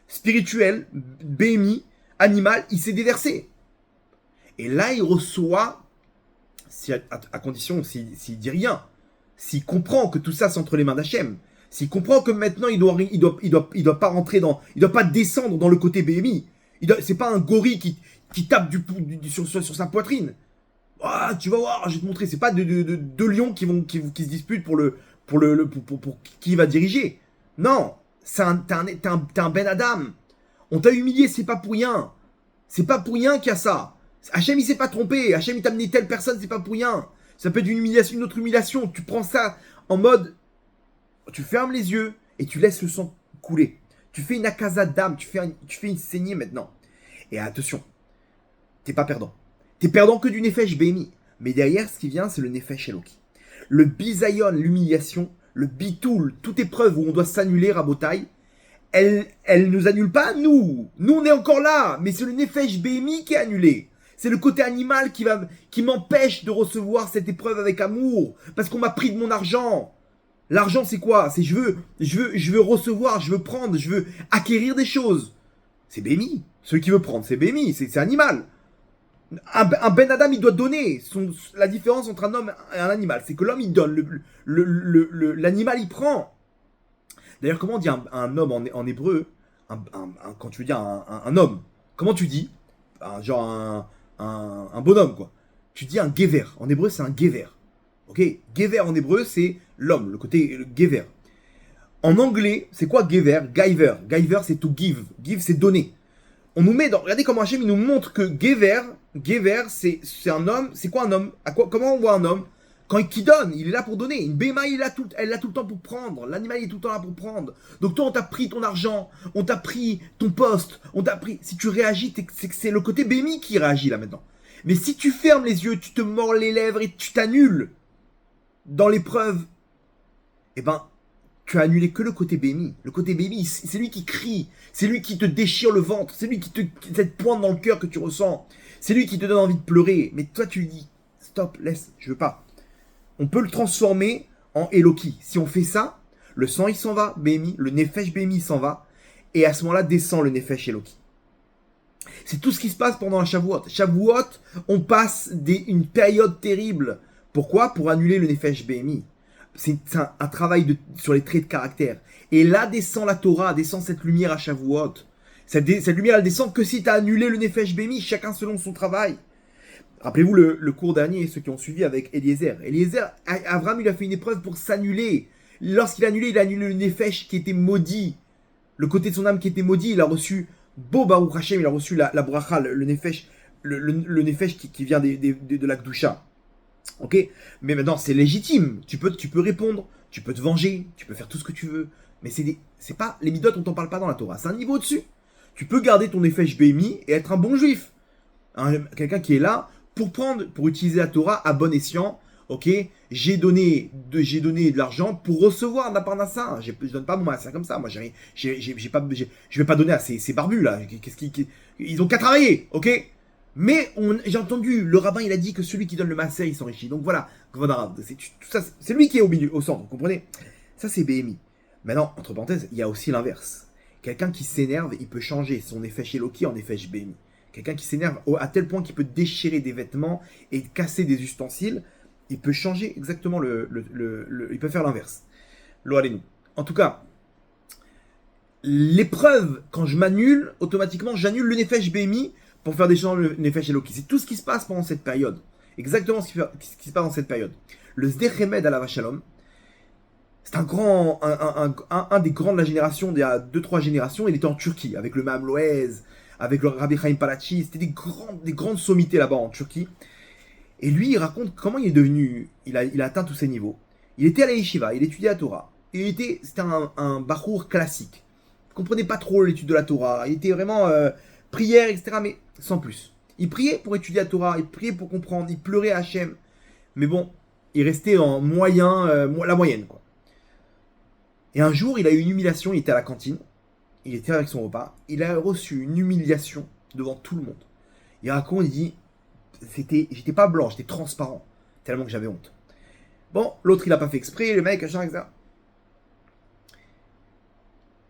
spirituel, BMI, animal, il s'est déversé. Et là, il reçoit, à condition s'il dit rien, s'il comprend que tout ça c'est entre les mains d'Hachem, s'il comprend que maintenant il doit pas rentrer il doit pas descendre dans le côté BMI. C'est pas un gorille qui tape sur sa poitrine. Ah, tu vas voir, je vais te montrer. C'est pas deux lions qui se disputent pour qui va diriger. Non, t'es un Ben Adam. On t'a humilié, c'est pas pour rien. C'est pas pour rien qu'il y a ça. Hachem il s'est pas trompé. Hachem il t'a amené telle personne, c'est pas pour rien. Ça peut être une autre humiliation. Tu prends ça en mode, tu fermes les yeux et tu laisses le sang couler. Tu fais une akasa d'âme, tu fais une saignée maintenant. Et attention, t'es pas perdant. T'es perdant que du Nefesh BMI. Mais derrière, ce qui vient, c'est le Nefesh Eloki. Le bisayon, l'humiliation, le bitoul, toute épreuve où on doit s'annuler, Rabotai, elle nous annule pas, nous. Nous, on est encore là. Mais c'est le Nefesh BMI qui est annulé. C'est le côté animal qui m'empêche de recevoir cette épreuve avec amour. Parce qu'on m'a pris de mon argent. L'argent, c'est quoi? C'est je veux recevoir, je veux prendre, je veux acquérir des choses. C'est BMI. Celui qui veut prendre, c'est BMI. C'est animal. Un Ben Adam, il doit donner. La différence entre un homme et un animal, c'est que l'homme, il donne. L'animal, il prend. D'ailleurs, comment on dit un homme en hébreu quand tu veux dire un homme, comment tu dis genre un bonhomme, quoi. Tu dis un gever. En hébreu, c'est un gever. Ok? Gever en hébreu, c'est l'homme, le côté gever. En anglais, c'est quoi gever? Giver. Giver, c'est to give. Give, c'est donner. On nous met dans. Regardez comment Hachem il nous montre que gever, c'est un homme. C'est quoi un homme? Comment on voit un homme? Quand il donne, il est là pour donner. Une béma, elle est là tout le temps pour prendre. L'animal, il est tout le temps là pour prendre. Donc toi, on t'a pris ton argent, on t'a pris ton poste, on t'a pris. Si tu réagis, c'est le côté bémi qui réagit là maintenant. Mais si tu fermes les yeux, tu te mords les lèvres et tu t'annules dans l'épreuve, eh ben, tu as annulé que le côté bémi. Le côté bémi, c'est lui qui crie, c'est lui qui te déchire le ventre, c'est lui qui cette pointe dans le cœur que tu ressens, c'est lui qui te donne envie de pleurer. Mais toi, tu lui dis, stop, laisse, je veux pas. On peut le transformer en Eloki. Si on fait ça, le sang il s'en va, Bémi, le Nefesh Bémi s'en va, et à ce moment-là descend le Nefesh Eloki. C'est tout ce qui se passe pendant la Shavuot. Shavuot, on passe une période terrible. Pourquoi? Pour annuler le Nefesh Bémi. C'est un travail sur les traits de caractère. Et là descend la Torah, descend cette lumière à Shavuot. Cette lumière, elle descend que si tu as annulé le Nefesh Bémi, chacun selon son travail. Rappelez-vous le cours dernier, ceux qui ont suivi avec Eliezer. Eliezer, Abraham, il a fait une épreuve pour s'annuler. Lorsqu'il a annulé le Nefesh qui était maudit. Le côté de son âme qui était maudit, il a reçu, Bo Baruch Hashem, il a reçu la bracha, le Nefesh, le Nefesh qui vient de la Kdusha. Ok? Mais maintenant, c'est légitime. Tu peux répondre, tu peux te venger, tu peux faire tout ce que tu veux. Mais c'est pas, les midot, on t'en parle pas dans la Torah. C'est un niveau au-dessus. Tu peux garder ton Nefesh Bémi et être un bon juif. Quelqu'un qui est là pour utiliser la Torah à bon escient. Ok, j'ai donné de l'argent pour recevoir de la part d'Assa. Je donne pas mon Massa comme ça. Moi, je vais pas donner à ces barbus là. Ils ont qu'à travailler, ok. Mais j'ai entendu, le rabbin il a dit que celui qui donne le Massa il s'enrichit. Donc voilà, c'est lui qui est au centre, vous comprenez? Ça c'est BMI. Maintenant, entre parenthèses, il y a aussi l'inverse. Quelqu'un qui s'énerve, il peut changer son effet chez Loki en effet BMI. Quelqu'un qui s'énerve à tel point qu'il peut déchirer des vêtements et casser des ustensiles, il peut changer exactement il peut faire l'inverse. Lo allez-nous. En tout cas, l'épreuve, quand je m'annule, automatiquement, j'annule le Nefesh BMI pour faire descendre le Nefesh Eloki. C'est tout ce qui se passe pendant cette période. Exactement ce qui se passe dans cette période. Le Sdechemed à la Vachalom, c'est un des grands de la génération, d'il y a 2-3 générations, il était en Turquie, avec le Maham Loez, avec le Rabbi Chaim Palachi, c'était des grandes sommités là-bas en Turquie. Et lui, il raconte comment il est devenu, il a atteint tous ces niveaux. Il était à la Yeshiva, il étudiait la Torah. C'était un bachour classique. Il ne comprenait pas trop l'étude de la Torah. Il était vraiment prière, etc., mais sans plus. Il priait pour étudier la Torah, il priait pour comprendre, il pleurait à Hachem. Mais bon, il restait en moyen, la moyenne, quoi. Et un jour, il a eu une humiliation, il était à la cantine. Il était avec son repas, il a reçu une humiliation devant tout le monde. Il raconte, il dit, j'étais pas blanc, j'étais transparent, tellement que j'avais honte. Bon, l'autre il a pas fait exprès, le mec, etc.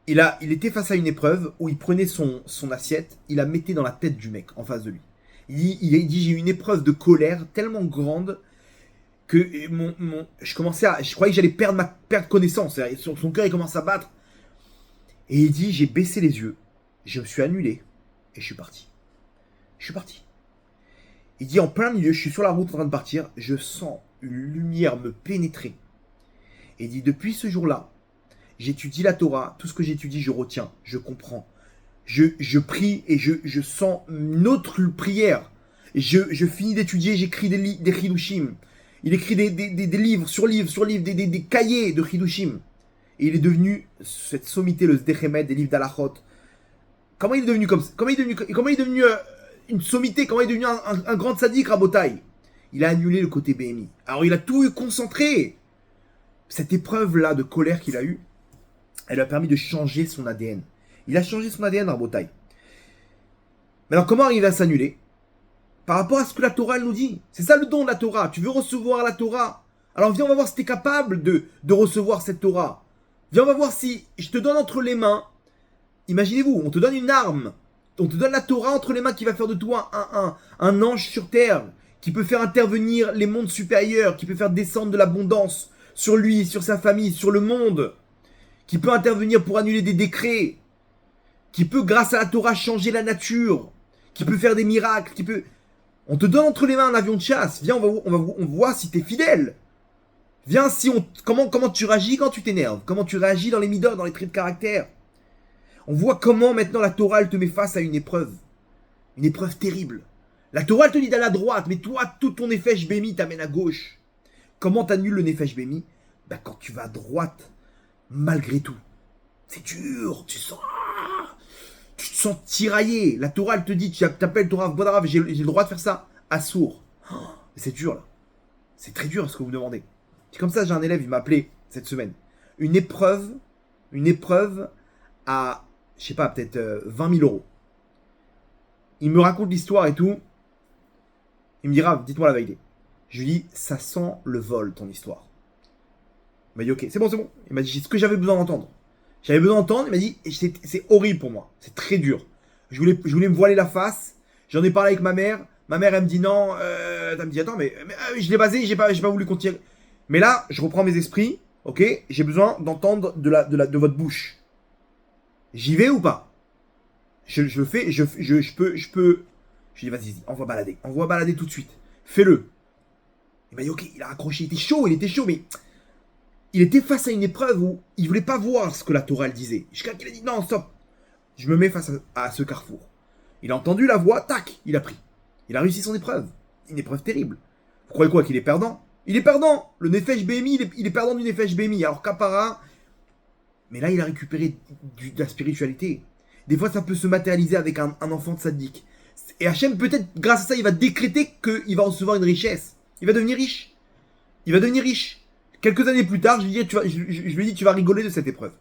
Il était face à une épreuve où il prenait son assiette, il la mettait dans la tête du mec en face de lui. Il dit j'ai eu une épreuve de colère tellement grande que je croyais que j'allais perdre connaissance. Son cœur, il commence à battre. Et il dit, j'ai baissé les yeux, je me suis annulé, et je suis parti. Je suis parti. Il dit, en plein milieu, je suis sur la route en train de partir, je sens une lumière me pénétrer. Et il dit, depuis ce jour-là, j'étudie la Torah, tout ce que j'étudie, je retiens, je comprends. Je prie et je sens une autre prière. Je finis d'étudier, j'écris des Hidushim. Il écrit des livres sur livres sur livres, des cahiers de Hidushim. Et il est devenu cette sommité, le Sdechemet, des livres d'Alachot. Comment il est devenu comme ça? Comment il est devenu une sommité? Comment il est devenu un grand tzaddik, Rabotai? Il a annulé le côté BMI. Alors il a tout concentré. Cette épreuve-là de colère qu'il a eue, elle lui a permis de changer son ADN. Il a changé son ADN, Rabotai. Mais alors comment arriver à s'annuler? Par rapport à ce que la Torah elle nous dit. C'est ça le don de la Torah. Tu veux recevoir la Torah. Alors viens, on va voir si tu es capable de recevoir cette Torah. Viens, on va voir si je te donne entre les mains. Imaginez-vous, on te donne une arme. On te donne la Torah entre les mains qui va faire de toi un ange sur terre. Qui peut faire intervenir les mondes supérieurs. Qui peut faire descendre de l'abondance sur lui, sur sa famille, sur le monde. Qui peut intervenir pour annuler des décrets. Qui peut, grâce à la Torah, changer la nature. Qui peut faire des miracles. Qui peut... On te donne entre les mains un avion de chasse. Viens, on voit si t'es fidèle. Viens, comment tu réagis quand tu t'énerves. Comment tu réagis dans les midot, dans les traits de caractère. On voit comment maintenant la Torah, elle te met face à une épreuve. Une épreuve terrible. La Torah, elle te dit d'aller à droite, mais toi, tout ton Nefesh Bémi t'amène à gauche. Comment t'annules le Nefesh Bémi? Quand tu vas à droite, malgré tout. C'est dur, tu te sens tiraillé. La Torah, elle te dit, tu t'appelles Torah Bodarav, j'ai le droit de faire ça. Assour. C'est dur, là. C'est très dur, ce que vous me demandez. C'est comme ça, j'ai un élève, il m'a appelé cette semaine. Une épreuve à, je sais pas, peut-être 20 000 euros. Il me raconte l'histoire et tout. Il me dira, dites-moi la vérité. Je lui dis, ça sent le vol, ton histoire. Il m'a dit, ok, c'est bon. Il m'a dit, c'est ce que j'avais besoin d'entendre. J'avais besoin d'entendre, il m'a dit, c'est horrible pour moi. C'est très dur. Je voulais me voiler la face. J'en ai parlé avec ma mère. Ma mère, elle me dit non. Elle me dit, attends, mais je l'ai basé, j'ai pas voulu continuer. Mais là, je reprends mes esprits, ok? J'ai besoin d'entendre de votre bouche. J'y vais ou pas? Je le fais, je peux. Je dis, vas-y, envoie balader tout de suite. Fais-le. Il m'a dit, ok, il a raccroché, il était chaud, mais il était face à une épreuve où il voulait pas voir ce que la Torah elle disait. Jusqu'à qu'il a dit, non, stop. Je me mets face à ce carrefour. Il a entendu la voix, tac, il a pris. Il a réussi son épreuve. Une épreuve terrible. Vous croyez quoi, qu'il est perdant? Il est perdant. Le Nefesh BMI, il est perdant du Nefesh BMI. Alors qu'Apara, mais là, il a récupéré de la spiritualité. Des fois, ça peut se matérialiser avec un enfant de sadique. Et Hachem, peut-être, grâce à ça, il va décréter qu'il va recevoir une richesse. Il va devenir riche. Quelques années plus tard, je lui dis, tu vas rigoler de cette épreuve.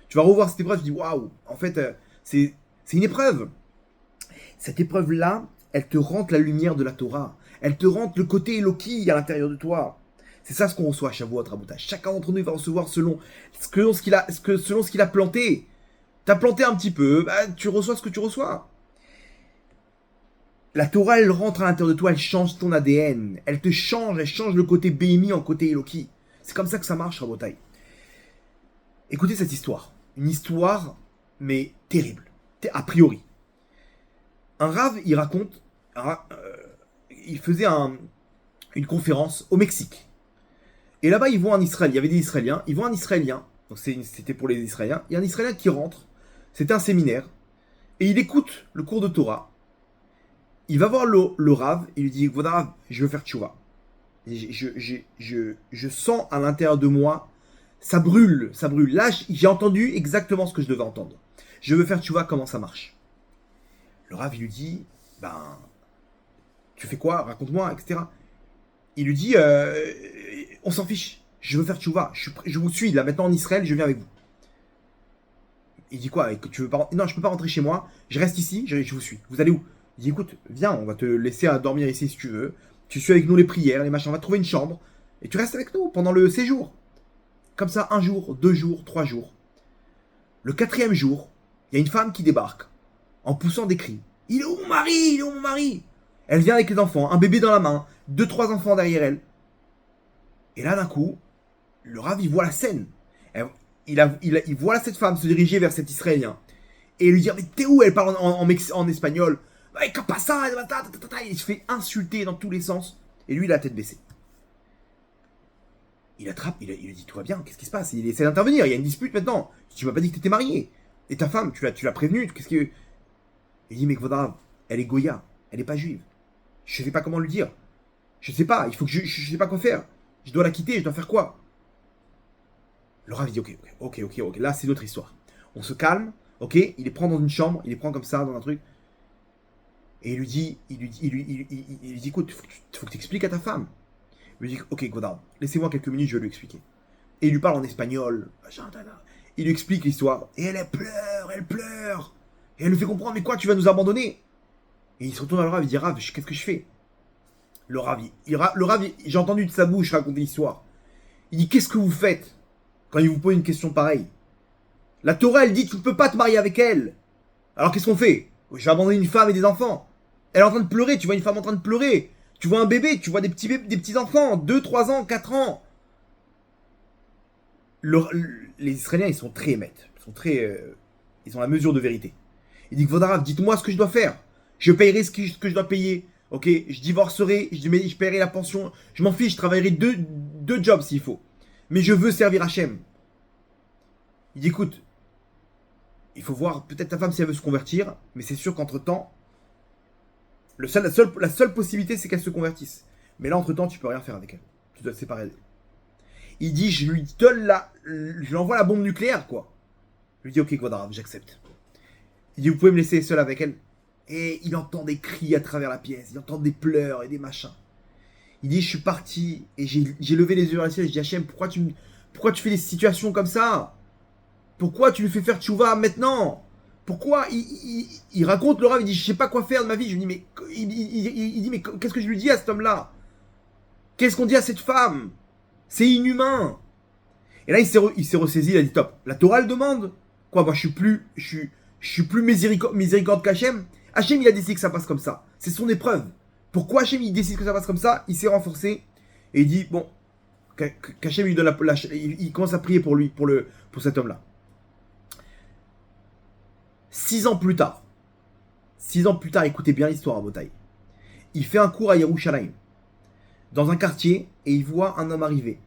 Tu vas revoir cette épreuve, je dis, waouh, en fait, c'est une épreuve. Cette épreuve-là, elle te rentre la lumière de la Torah. Elle te rentre le côté Eloki à l'intérieur de toi. C'est ça ce qu'on reçoit à Shavuot, Rabotai. Chacun d'entre nous, il va recevoir selon ce qu'il a planté. T'as planté un petit peu, tu reçois ce que tu reçois. La Torah, elle rentre à l'intérieur de toi, elle change ton ADN. Elle te change, elle change le côté Bémi en côté Eloki. C'est comme ça que ça marche, Rabotai. Écoutez cette histoire. Une histoire, mais terrible. A priori. Un Rav, il raconte, il faisait une conférence au Mexique. Et là-bas, ils vont en Israël. Il y avait des Israéliens. Ils vont en Israélien. Donc c'était pour les Israéliens. Il y a un Israélien qui rentre. C'était un séminaire. Et il écoute le cours de Torah. Il va voir le Rav. Il lui dit, voilà, Rav, je veux faire tchouva. Je sens à l'intérieur de moi, ça brûle. Là, j'ai entendu exactement ce que je devais entendre. Je veux faire tchouva, comment ça marche. Le Rav, il lui dit, tu fais quoi? Raconte-moi, etc. Il lui dit, on s'en fiche, je veux faire tchouva, je vous suis, là maintenant en Israël, je viens avec vous. Il dit quoi? Tu veux pas... Non, je peux pas rentrer chez moi, je reste ici, je vous suis. Vous allez où? Il dit, écoute, viens, on va te laisser dormir ici si tu veux. Tu suis avec nous les prières, les machins, on va trouver une chambre. Et tu restes avec nous pendant le séjour. Comme ça, 1 jour, 2 jours, 3 jours. Le 4e jour, il y a une femme qui débarque, en poussant des cris. Il est où mon mari? Elle vient avec les enfants, un bébé dans la main, 2-3 enfants derrière elle. Et là, d'un coup, le Rav, il voit la scène. Il voit cette femme se diriger vers cet Israélien. Et lui dire, mais t'es où? Elle parle en espagnol. Il se fait insulter dans tous les sens. Et lui, il a la tête baissée. Il attrape, il lui dit, tout va bien, qu'est-ce qui se passe? Il essaie d'intervenir, il y a une dispute maintenant. Tu m'as pas dit que t'étais marié. Et ta femme, tu l'as prévenue, qu'est-ce que... Il dit, mais Kvodrav, elle est Goya, elle est pas juive. Je sais pas comment lui dire. Je sais pas, il faut que je sais pas quoi faire. Je dois la quitter, je dois faire quoi? Le Rav dit, ok, là c'est notre histoire. On se calme, ok, il les prend dans une chambre, il les prend comme ça, dans un truc. Et il lui dit, écoute, faut que tu expliques à ta femme. Il lui dit, ok, Godard, laissez-moi quelques minutes, je vais lui expliquer. Et il lui parle en espagnol. Il lui explique l'histoire. Et elle pleure. Et elle lui fait comprendre, mais quoi, tu vas nous abandonner? Et il se retourne à le Rav, il dit, Rav, qu'est-ce que je fais? Le Rav, j'ai entendu de sa bouche raconter l'histoire. Il dit, qu'est-ce que vous faites quand il vous pose une question pareille? La Torah, elle dit, tu ne peux pas te marier avec elle. Alors qu'est-ce qu'on fait? Je vais abandonner une femme et des enfants. Elle est en train de pleurer, tu vois une femme en train de pleurer. Tu vois un bébé, tu vois des petits enfants, 2, 3 ans, 4 ans. Les Israéliens, ils sont très émettes. Ils ont la mesure de vérité. Il dit, Kvodarav, dites-moi ce que je dois faire. Je payerai ce que je dois payer. Ok, je divorcerai, je paierai la pension. Je m'en fiche, je travaillerai deux jobs s'il faut. Mais je veux servir Hachem. Il dit, écoute, il faut voir peut-être ta femme si elle veut se convertir, mais c'est sûr qu'entre-temps, la seule possibilité, c'est qu'elle se convertisse. Mais là, entre-temps, tu peux rien faire avec elle. Tu dois te séparer d'elle. Il dit, je lui envoie la bombe nucléaire, quoi. Je lui dis, ok, Kvodrav, j'accepte. Il dit, vous pouvez me laisser seul avec elle? Et il entend des cris à travers la pièce, il entend des pleurs et des machins. Il dit, je suis parti et j'ai levé les yeux vers le ciel et je dis, Hachem, pourquoi tu fais des situations comme ça? Pourquoi tu lui fais faire tchouva maintenant? Pourquoi il raconte le Rav, il dit, je sais pas quoi faire de ma vie. Je lui dis, mais il dit, mais qu'est-ce que je lui dis à cet homme-là? Qu'est-ce qu'on dit à cette femme? C'est inhumain. Et là, il s'est ressaisi, il a dit, top, la Torah le demande. Quoi, moi, je suis plus miséricorde qu'Hachem. Hachem, il a décidé que ça passe comme ça. C'est son épreuve. Pourquoi Hachem, il décide que ça passe comme ça? Il s'est renforcé. Et il dit, bon, qu'Hachem lui donne il commence à prier pour lui, pour cet homme-là. 6 ans plus tard, écoutez bien l'histoire à Botaï. Il fait un cours à Yerushalayim, dans un quartier, et il voit un homme arriver,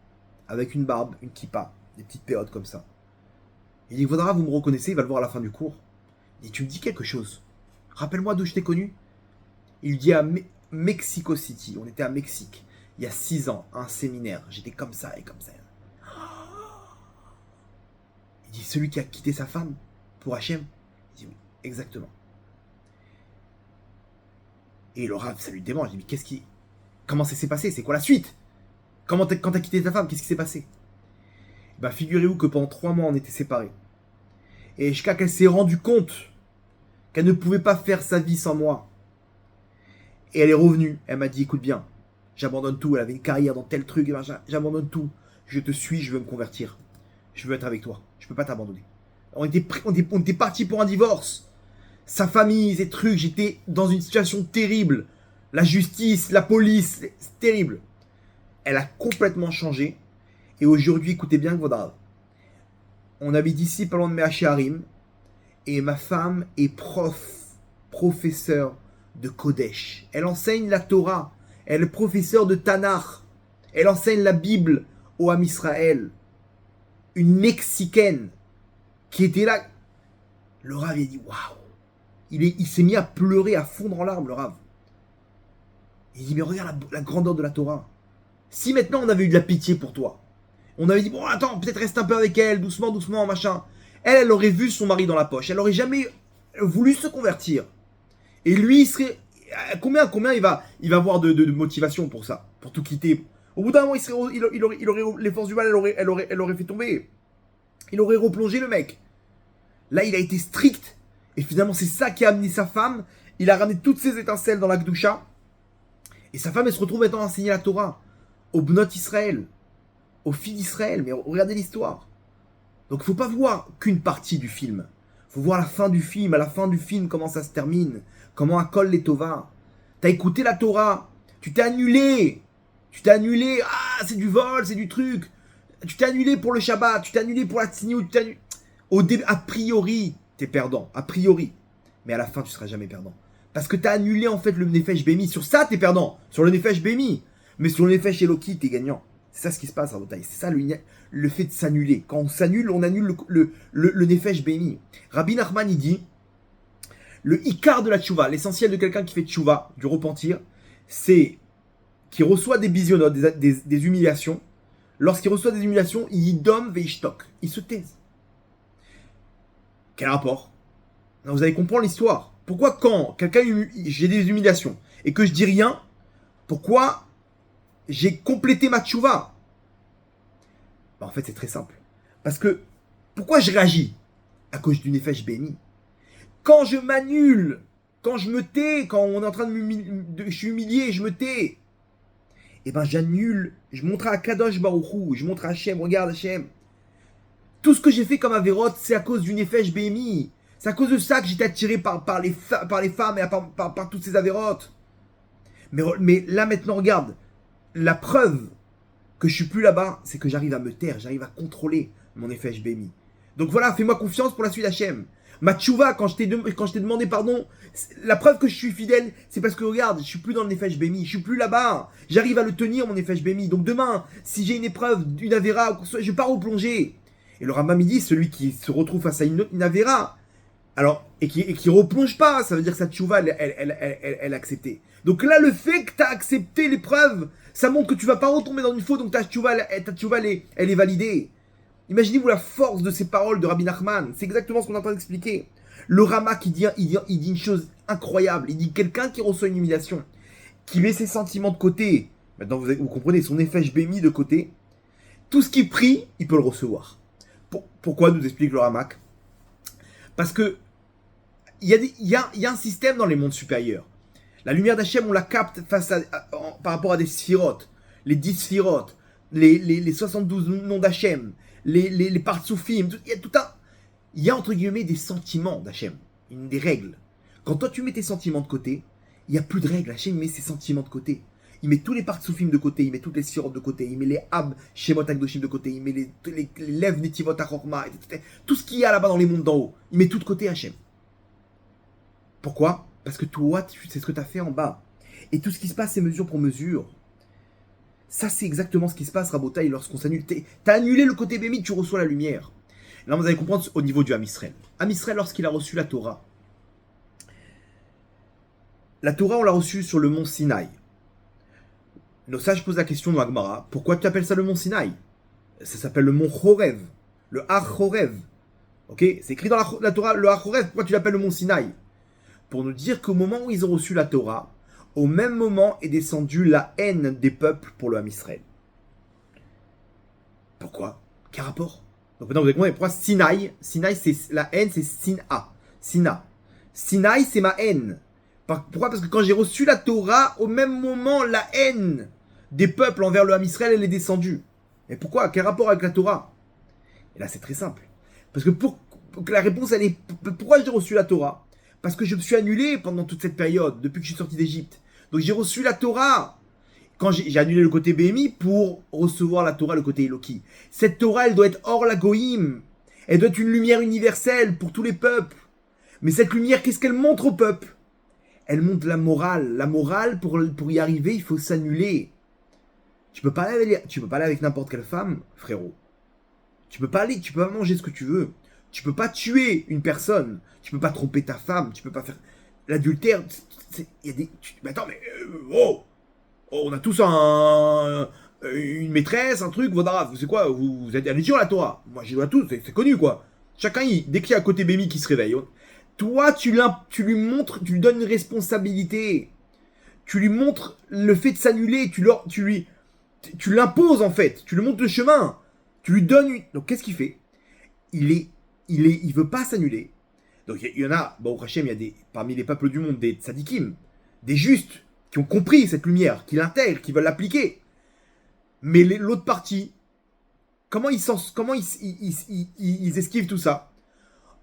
avec une barbe, une kippa, des petites péotes comme ça. Il dit, Vaudra, vous me reconnaissez? Il va le voir à la fin du cours. Il dit, tu me dis quelque chose. Rappelle-moi d'où je t'ai connu. Il lui dit à Mexico City, on était à Mexique, il y a 6 ans, à un séminaire, j'étais comme ça et comme ça. Il dit, celui qui a quitté sa femme pour Hachem? Il dit, oui, exactement. Et le Rav, ça lui démange, il dit, mais comment ça s'est passé? C'est quoi la suite? Quand t'as quitté ta femme, qu'est-ce qui s'est passé? Ben, figurez-vous que pendant 3 mois, on était séparés. Et jusqu'à qu'elle s'est rendue compte qu'elle ne pouvait pas faire sa vie sans moi. Et elle est revenue, elle m'a dit, écoute bien, j'abandonne tout, elle avait une carrière dans tel truc, j'abandonne tout, je te suis, je veux me convertir, je veux être avec toi, je peux pas t'abandonner. On était partis pour un divorce, sa famille, ses trucs, j'étais dans une situation terrible, la justice, la police, c'est terrible. Elle a complètement changé, et aujourd'hui, écoutez bien, Kvodrav, on habite ici, pas loin de Mehacharim, et ma femme est professeure de Kodesh. Elle enseigne la Torah. Elle est professeure de Tanakh. Elle enseigne la Bible au Ham Israël. Une Mexicaine qui était là. Le Rav, il a dit, waouh. Il s'est mis à pleurer, à fondre en larmes, le Rav. Il dit, mais regarde la grandeur de la Torah. Si maintenant on avait eu de la pitié pour toi, on avait dit, bon, attends, peut-être reste un peu avec elle, doucement, machin. Elle aurait vu son mari dans la poche. Elle aurait jamais voulu se convertir. Et lui, il serait... Combien il va avoir de motivation pour ça? Pour tout quitter? Au bout d'un moment, il aurait les forces du mal, elle aurait fait tomber. Il aurait replongé le mec. Là, il a été strict. Et finalement, c'est ça qui a amené sa femme. Il a ramené toutes ses étincelles dans la Kedusha. Et sa femme, elle se retrouve maintenant à enseigner la Torah. Aux Bnot Israël. Aux filles d'Israël. Mais regardez l'histoire. Donc, il ne faut pas voir qu'une partie du film. Il faut voir la fin du film. À la fin du film, comment ça se termine. Comment Akol les Tova. T'as écouté la Torah. Tu t'es annulé. Ah, c'est du vol, c'est du truc. Tu t'es annulé pour le Shabbat, tu t'es annulé pour la tsniout, a priori, t'es perdant, a priori. Mais à la fin, tu seras jamais perdant. Parce que t'as annulé en fait le Nefesh Behemi. Sur ça, t'es perdant. Sur le Nefesh Behemi. Mais sur le Nefesh Eloki, t'es gagnant. C'est ça ce qui se passe, Rabotai. C'est ça le fait de s'annuler. Quand on s'annule, on annule le Nefesh Behemi. Rabbi Nachman, il dit, le Ikar de la Tchouva, l'essentiel de quelqu'un qui fait Tchouva, du repentir, c'est qu'il reçoit des bisionotes, des humiliations. Lorsqu'il reçoit des humiliations, il yidom veishtok. Il se taise. Quel rapport? Vous allez comprendre l'histoire. Pourquoi quand j'ai des humiliations et que je dis rien, pourquoi j'ai complété ma tchouva? En fait, c'est très simple. Parce que, pourquoi je réagis? À cause du Nefesh Behemi. Quand je m'annule, quand je me tais, quand on est en train je suis humilié, je me tais, et ben j'annule, je montre à Kadosh Baruch Hu, je montre à Hachem, regarde Hachem. Tout ce que j'ai fait comme Averot, c'est à cause du Nefesh Behemi. C'est à cause de ça que j'étais attiré par les femmes et par toutes ces avérotes. Mais là maintenant, regarde, la preuve que je suis plus là-bas, c'est que j'arrive à me taire, j'arrive à contrôler mon Nefesh Behemi. Donc voilà, fais-moi confiance pour la suite d'Hachem. Ma tchouva, quand je t'ai demandé pardon, la preuve que je suis fidèle, c'est parce que regarde, je suis plus dans le Nefesh Behemi, je suis plus là-bas. J'arrive à le tenir, mon Nefesh Behemi. Donc demain, si j'ai une épreuve, une avéra, je pars au plongée. Et le Rambam dit, celui qui se retrouve face à une avéra, alors, et qui replonge pas, ça veut dire que sa tchouva, elle a accepté. Donc là, le fait que tu as accepté l'épreuve, ça montre que tu vas pas retomber dans une faute, donc ta tchouva, elle est validée. Imaginez-vous la force de ces paroles de Rabbi Nachman. C'est exactement ce qu'on est en train d'expliquer. Le Rama il dit une chose incroyable. Il dit quelqu'un qui reçoit une humiliation, qui met ses sentiments de côté, maintenant vous comprenez, son Nefesh Behemi de côté, tout ce qu'il prie, il peut le recevoir. Pourquoi, nous explique le Ramak? Parce que il y a un système dans les mondes supérieurs. La lumière d'Hachem, on la capte par rapport à des sphirotes, les 10 sphirotes, les 72 noms d'Hachem, les partsoufim, il y a entre guillemets des sentiments d'Hachem, des règles. Quand toi tu mets tes sentiments de côté, il n'y a plus de règles. Hachem met ses sentiments de côté. Il met tous les partsoufim de côté, il met toutes les sphirotes de côté, il met les ab, shemot akdoshim de côté, il met les lev netivot achorma, tout ce qu'il y a là-bas dans les mondes d'en haut, il met tout de côté Hachem. Pourquoi? Parce que toi, c'est ce que tu as fait en bas. Et tout ce qui se passe, c'est mesure pour mesure. Ça, c'est exactement ce qui se passe, Rabotaï, lorsqu'on s'annule. T'as annulé le côté Bémi, tu reçois la lumière. Là, vous allez comprendre au niveau du Ham Israël. Ham Israël, lorsqu'il a reçu la Torah, on l'a reçue sur le mont Sinaï. Nos sages posent la question dans Agmara, pourquoi tu appelles ça le mont Sinaï? Ça s'appelle le mont Chorev, le Har Chorev. Ok? C'est écrit dans la Torah, le Har Chorev, pourquoi tu l'appelles le mont Sinaï? Pour nous dire qu'au moment où ils ont reçu la Torah, au même moment est descendue la haine des peuples pour le Ham Israël. Pourquoi? Quel rapport? Donc maintenant vous avez compris pourquoi Sinaï, c'est la haine, c'est Sina. Sinaï, c'est ma haine. Pourquoi? Parce que quand j'ai reçu la Torah, au même moment, la haine des peuples envers le Ham Israël, elle est descendue. Et pourquoi? Quel rapport avec la Torah? Et là, c'est très simple. Parce que la réponse, elle est pourquoi j'ai reçu la Torah? Parce que je me suis annulé pendant toute cette période, depuis que je suis sorti d'Égypte. Donc j'ai reçu la Torah. Quand j'ai annulé le côté Bémi pour recevoir la Torah, le côté Eloki. Cette Torah, elle doit être hors la Goïm. Elle doit être une lumière universelle pour tous les peuples. Mais cette lumière, qu'est-ce qu'elle montre au peuple? Elle montre la morale. La morale, pour y arriver, il faut s'annuler. Tu peux pas aller avec n'importe quelle femme, frérot. Tu peux pas manger ce que tu veux. Tu peux pas tuer une personne. Tu peux pas tromper ta femme. Tu peux pas faire l'adultère. Il y a des. Mais attends, mais on a tous une maîtresse, un truc. Vodara, c'est quoi? Vous êtes religion la Torah. Moi, j'y dois tous. C'est connu quoi. Chacun, dès qu'il y a un côté Bémi qui se réveille, toi, tu lui montres, tu lui donnes une responsabilité. Tu lui montres le fait de s'annuler. Tu l'imposes en fait. Tu lui montres le chemin. Tu lui donnes une. Donc qu'est-ce qu'il fait? Il veut pas s'annuler. Donc il y en a, bon, Hachem, il y a parmi les peuples du monde des tzadikim, des justes, qui ont compris cette lumière, qui l'intègrent, qui veulent l'appliquer. Mais l'autre partie, comment ils esquivent tout ça?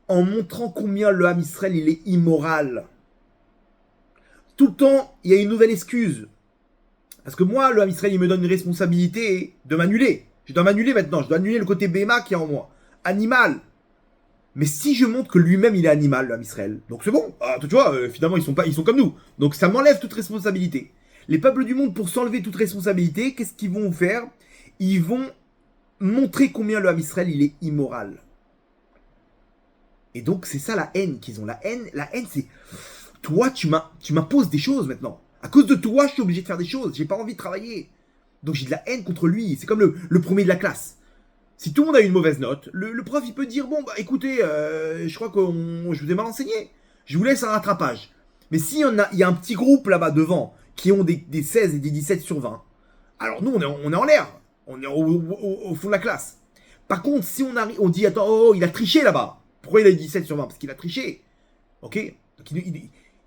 En montrant combien le Ham Israël, il est immoral. Tout le temps, il y a une nouvelle excuse. Parce que moi, le Ham Israël, il me donne une responsabilité de m'annuler. Je dois m'annuler maintenant. Je dois annuler le côté Béma qui est en moi. Animal. Mais si je montre que lui-même, il est animal, le Ham Israël, donc c'est bon. Ah, tu vois, finalement, ils sont comme nous. Donc ça m'enlève toute responsabilité. Les peuples du monde, pour s'enlever toute responsabilité, qu'est-ce qu'ils vont faire? Ils vont montrer combien le Ham Israël, il est immoral. Et donc, c'est ça la haine qu'ils ont. La haine, c'est... Toi, tu m'imposes des choses maintenant. À cause de toi, je suis obligé de faire des choses. J'ai pas envie de travailler. Donc j'ai de la haine contre lui. C'est comme le premier de la classe. Si tout le monde a une mauvaise note, le prof, il peut dire, bon, bah écoutez, je crois que je vous ai mal enseigné. Je vous laisse un rattrapage. Mais s'il y a un petit groupe là-bas devant qui ont des 16 et des 17 sur 20, alors nous, on est en l'air. On est au fond de la classe. Par contre, si on dit, attends, oh, il a triché là-bas. Pourquoi il a eu 17 sur 20? Parce qu'il a triché. Ok? Donc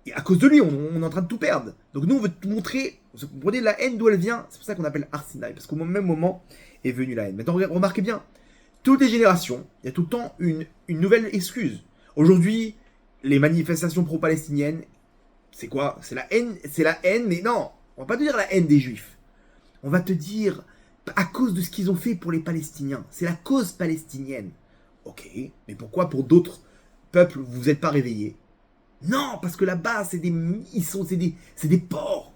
et à cause de lui, on est en train de tout perdre. Donc nous, on veut te montrer, vous comprenez la haine d'où elle vient. C'est pour ça qu'on appelle Arsinaï. Parce qu'au même moment est venue la haine. Maintenant, remarquez bien, toutes les générations, il y a tout le temps une nouvelle excuse. Aujourd'hui, les manifestations pro-palestiniennes, c'est quoi? C'est la haine, mais non, on va pas te dire la haine des Juifs. On va te dire, à cause de ce qu'ils ont fait pour les Palestiniens. C'est la cause palestinienne. Ok, mais pourquoi pour d'autres peuples vous n'êtes pas réveillés? Non, parce que là-bas, c'est des porcs.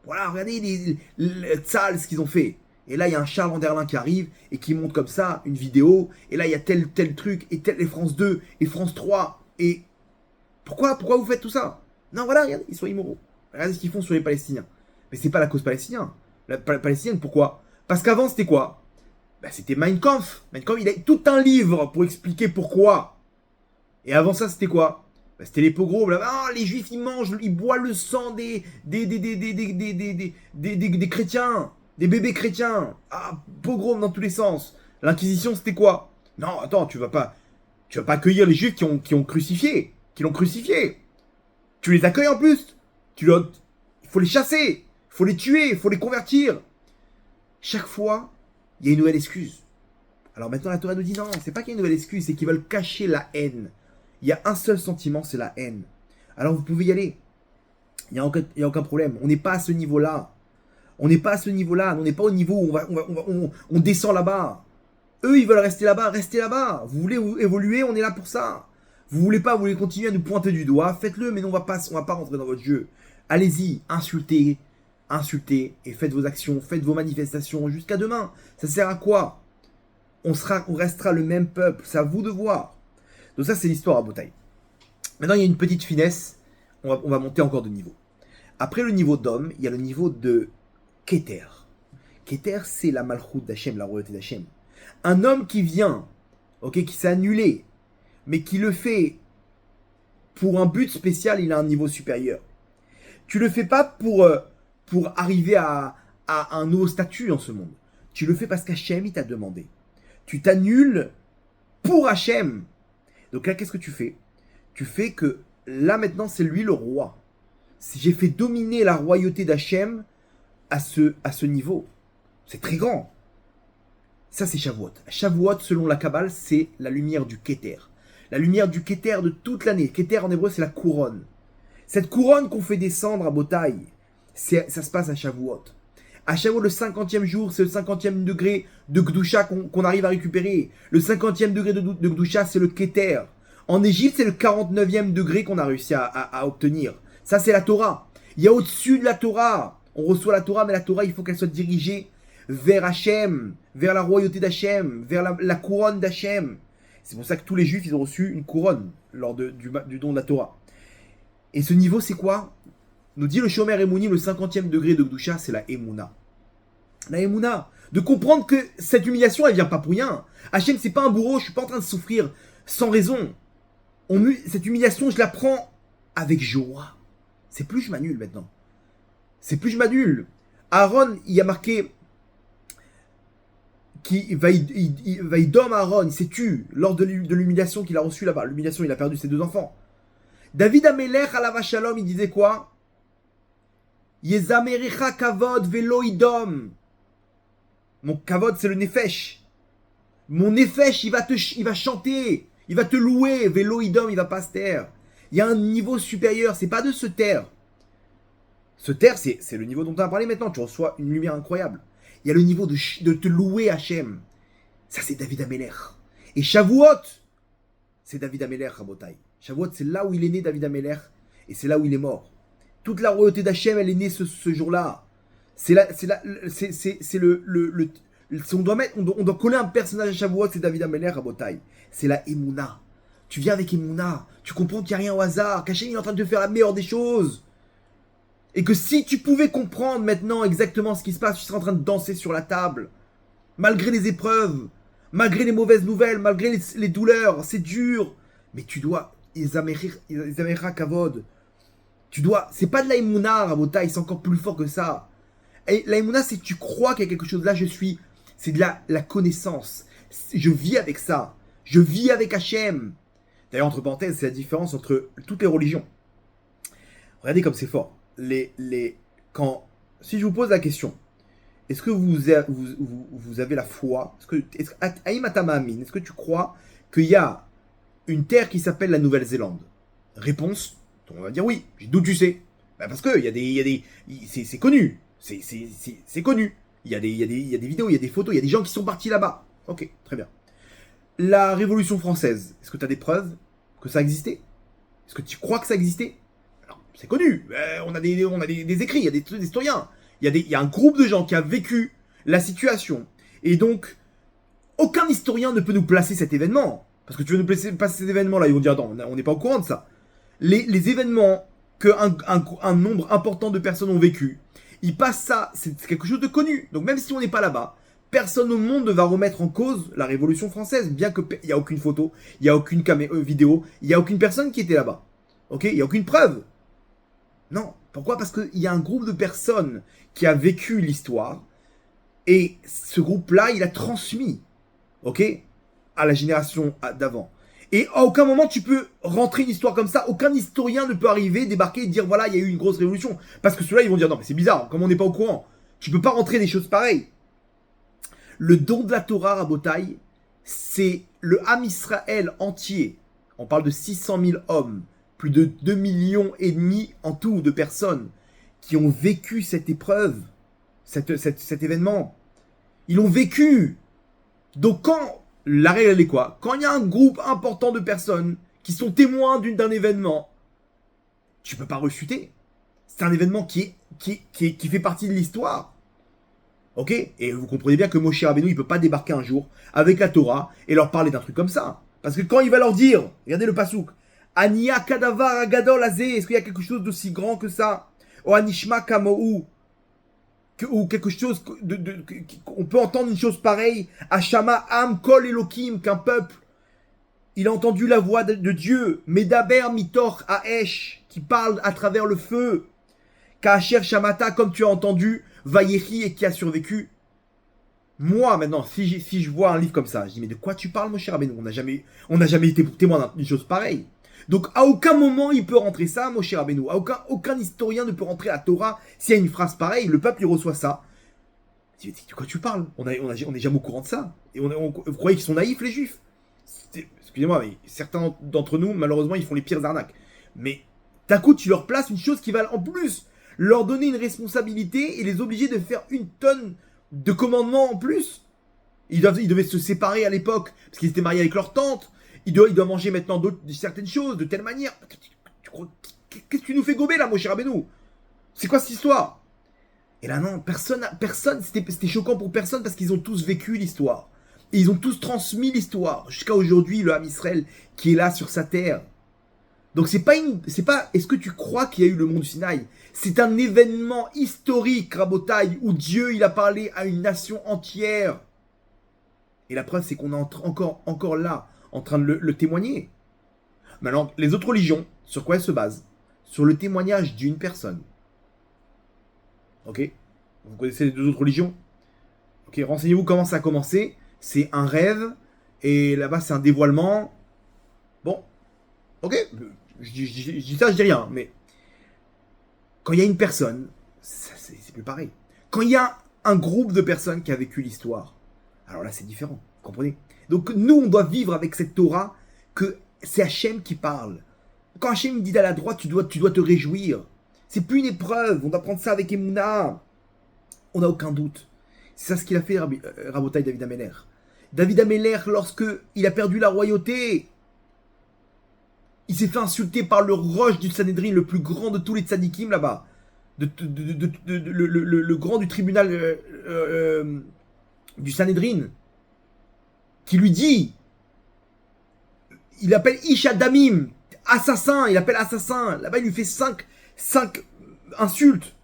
Voilà, regardez les Tzal, ce qu'ils ont fait. Et là, il y a un Charles Anderlin qui arrive et qui montre comme ça une vidéo. Et là, il y a tel truc, et tel, et France 2, et France 3. Et pourquoi vous faites tout ça? Non, voilà, regardez, ils sont immoraux. Regardez ce qu'ils font sur les Palestiniens. Mais c'est pas la cause palestinienne. La palestinienne, pourquoi? Parce qu'avant, c'était quoi? Bah, c'était Mein Kampf. Mein Kampf, il a tout un livre pour expliquer pourquoi. Et avant ça, c'était quoi? Bah, c'était les pogroms. Là. Ah, les juifs, ils mangent, ils boivent le sang des chrétiens. Des bébés chrétiens. Ah, pogrom dans tous les sens. L'inquisition, c'était quoi? Non, attends, tu vas pas accueillir les juifs qui ont crucifié. Qui l'ont crucifié. Tu les accueilles en plus. Il faut les chasser. Il faut les tuer. Il faut les convertir. Chaque fois, il y a une nouvelle excuse. Alors maintenant, la Torah nous dit non, c'est pas qu'il y a une nouvelle excuse, c'est qu'ils veulent cacher la haine. Il y a un seul sentiment, c'est la haine. Alors vous pouvez y aller. Il n'y a aucun problème. On n'est pas à ce niveau-là. On n'est pas à ce niveau-là. On n'est pas au niveau où on descend là-bas. Eux, ils veulent rester là-bas. Restez là-bas. Vous voulez évoluer, on est là pour ça. Vous voulez continuer à nous pointer du doigt, faites-le, mais on va pas rentrer dans votre jeu. Allez-y, insultez et faites vos actions, faites vos manifestations jusqu'à demain. Ça sert à quoi? On restera le même peuple, c'est à vous de voir. Donc ça, c'est l'histoire à Botaï. Maintenant, il y a une petite finesse, on va monter encore de niveau. Après le niveau d'homme, il y a le niveau de Keter. Keter, c'est la malchoute d'Hachem, la royauté d'Hachem. Un homme qui vient, qui s'est annulé, mais qui le fait pour un but spécial, il a un niveau supérieur. Tu le fais pas pour arriver à un nouveau statut dans ce monde. Tu le fais parce qu'Hachem, il t'a demandé. Tu t'annules pour Hachem. Donc là, qu'est-ce que tu fais? Tu fais que là, maintenant, c'est lui le roi. Si j'ai fait dominer la royauté d'Hachem à ce niveau, c'est très grand. Ça, c'est Shavuot. Shavuot, selon la Kabbale, c'est la lumière du Keter. La lumière du Keter de toute l'année. Keter, en hébreu, c'est la couronne. Cette couronne qu'on fait descendre à Botaï, ça se passe à Shavuot. À Shavuot, le 50e jour, c'est le 50e degré de Gdusha qu'on arrive à récupérer. Le 50e degré de Gdusha, c'est le Keter. En Égypte, c'est le 49e degré qu'on a réussi à obtenir. Ça, c'est la Torah. Il y a au-dessus de la Torah. On reçoit la Torah, mais la Torah, il faut qu'elle soit dirigée vers Hachem, vers la royauté d'Hachem, vers la couronne d'Hachem. C'est pour ça que tous les Juifs, ils ont reçu une couronne lors du don de la Torah. Et ce niveau, c'est quoi? Nous dit le Shomer Emouni, le 50e degré de Gdusha, c'est la Emouna. La Emouna. De comprendre que cette humiliation, elle vient pas pour rien. Hachem, c'est pas un bourreau, je suis pas en train de souffrir sans raison. Cette humiliation, je la prends avec joie. C'est plus je m'annule maintenant. C'est plus je m'annule. Aaron, il y a marqué qu'il va y dom Aaron, il s'est tué lors de l'humiliation qu'il a reçue là-bas. L'humiliation, il a perdu ses 2 enfants. David Amelech alava shalom, il disait quoi? Yezamerecha kavod velo idom. Mon kavod, c'est le nefesh. Mon nefesh, il va chanter, il va te louer. Velo idom, il va pas se taire. Il y a un niveau supérieur, c'est pas de se taire. Se taire, c'est le niveau dont on a parlé maintenant. Tu reçois une lumière incroyable. Il y a le niveau de te louer Hachem. Ça, c'est David Ameller. Et Shavuot, c'est David Ameller, Rabotai. Shavuot, c'est là où il est né, David Ameller, et c'est là où il est mort. Toute la royauté d'Hachem, elle est née ce jour-là. C'est on doit coller un personnage à Shavuot, c'est David Ameller, Rabotai. C'est la Emouna. Tu viens avec Emouna. Tu comprends qu'il n'y a rien au hasard, qu'Hachem il est en train de te faire la meilleure des choses. Et que si tu pouvais comprendre maintenant exactement ce qui se passe, tu serais en train de danser sur la table. Malgré les épreuves, malgré les mauvaises nouvelles, malgré les douleurs, c'est dur. Mais tu dois, Isamera Kavod. Tu dois, c'est pas de la Emouna, Rabotai, c'est encore plus fort que ça. Et la Emouna, c'est que tu crois qu'il y a quelque chose là, c'est de la connaissance. Je vis avec ça. Je vis avec Hachem. D'ailleurs, entre parenthèses, c'est la différence entre toutes les religions. Regardez comme c'est fort. Si je vous pose la question, est-ce que vous avez la foi? Est-ce que tu crois qu'il y a une terre qui s'appelle la Nouvelle-Zélande? Réponse, on va dire oui. D'où tu sais? Parce que c'est connu. C'est connu. Il y a des vidéos, il y a des photos, il y a des gens qui sont partis là-bas. Ok, très bien. La Révolution française, est-ce que tu as des preuves que ça existait? Est-ce que tu crois que ça existait? Alors, c'est connu. On a des écrits, il y a des historiens. Il y a un groupe de gens qui a vécu la situation. Et donc, aucun historien ne peut nous placer cet événement. Parce que tu veux nous placer cet événement-là, ils vont dire, non, on n'est pas au courant de ça. Les événements qu'un nombre important de personnes ont vécu, ils passent ça, c'est quelque chose de connu. Donc même si on n'est pas là-bas, personne au monde ne va remettre en cause la Révolution française, bien qu'il n'y a aucune photo, il n'y a aucune vidéo, il n'y a aucune personne qui était là-bas. Ok, il n'y a aucune preuve. Non. Pourquoi? Parce qu'il y a un groupe de personnes qui a vécu l'histoire, et ce groupe-là, il a transmis, ok, à la génération d'avant. Et à aucun moment tu peux rentrer une histoire comme ça, aucun historien ne peut arriver, débarquer et dire voilà, il y a eu une grosse révolution. Parce que ceux-là, ils vont dire non, mais c'est bizarre, comme on n'est pas au courant. Tu peux pas rentrer des choses pareilles. Le don de la Torah, Rabotai, c'est le Ham Israël entier. On parle de 600 000 hommes, plus de 2,5 millions en tout de personnes qui ont vécu cette épreuve, cet événement. Ils l'ont vécu. Donc quand la règle, elle est quoi? Quand il y a un groupe important de personnes qui sont témoins d'un événement, tu peux pas refuter. C'est un événement qui fait partie de l'histoire. Ok? Et vous comprenez bien que Moshe Rabbeinu, il peut pas débarquer un jour avec la Torah et leur parler d'un truc comme ça. Parce que quand il va leur dire, regardez le pasouk, Ania Kadavar Agadol Azé, est-ce qu'il y a quelque chose d'aussi grand que ça? O Anishma Kamohu, ou quelque chose, on peut entendre une chose pareille, Hashama Am Kol Elokim, qu'un peuple, il a entendu la voix de Dieu, Medaber Mitor Haesh, qui parle à travers le feu, Kaasher Shamata, comme tu as entendu, Vayechi, et qui a survécu. Moi, maintenant, si je vois un livre comme ça, je dis, mais de quoi tu parles, mon cher Rabbeinu? On n'a jamais été témoin d'une chose pareille. Donc, à aucun moment, il peut rentrer ça, mon cher Rabbeinu. Aucun historien ne peut rentrer à Torah s'il y a une phrase pareille. Le peuple, il reçoit ça. De quoi tu parles? On est jamais au courant de ça. Et vous croyez qu'ils sont naïfs, les juifs? Excusez-moi, mais certains d'entre nous, malheureusement, ils font les pires arnaques. Mais d'un coup, tu leur places une chose qui va en plus leur donner une responsabilité et les obliger de faire 1 tonne de commandements en plus. Ils devaient se séparer à l'époque parce qu'ils étaient mariés avec leur tante. Ils doivent manger maintenant certaines choses de telle manière. Qu'est-ce que tu nous fais gober là, mon cher Rabbeinu? C'est quoi cette histoire? Et là non, personne, c'était choquant pour personne parce qu'ils ont tous vécu l'histoire. Et ils ont tous transmis l'histoire. Jusqu'à aujourd'hui, le Ham Israël qui est là sur sa terre. Donc c'est pas, est-ce que tu crois qu'il y a eu le mont du Sinaï? C'est un événement historique, Rabotai, où Dieu, il a parlé à une nation entière. Et la preuve, c'est qu'on est encore là, en train de le témoigner. Maintenant, les autres religions, sur quoi elles se basent? Sur le témoignage d'une personne. Ok? Vous connaissez les 2 autres religions? Ok, renseignez-vous comment ça a commencé. C'est un rêve, et là-bas, c'est un dévoilement. Bon, ok, je dis ça, je dis rien, mais quand il y a une personne, c'est plus pareil. Quand il y a un groupe de personnes qui a vécu l'histoire, alors là, c'est différent, vous comprenez? Donc nous, on doit vivre avec cette Torah que c'est Hachem qui parle. Quand Hachem dit à la droite, tu dois te réjouir. C'est plus une épreuve. On doit prendre ça avec Emouna. On n'a aucun doute. C'est ça ce qu'il a fait, Rabotai David Ameller. David Ameller, lorsque il a perdu la royauté, il s'est fait insulter par le roche du Sanhedrin, le plus grand de tous les tzadikim là-bas. Le grand du tribunal du Sanhedrin, qui lui dit, il appelle Isha Damim, assassin, il appelle assassin. Là-bas, il lui fait 5 insultes.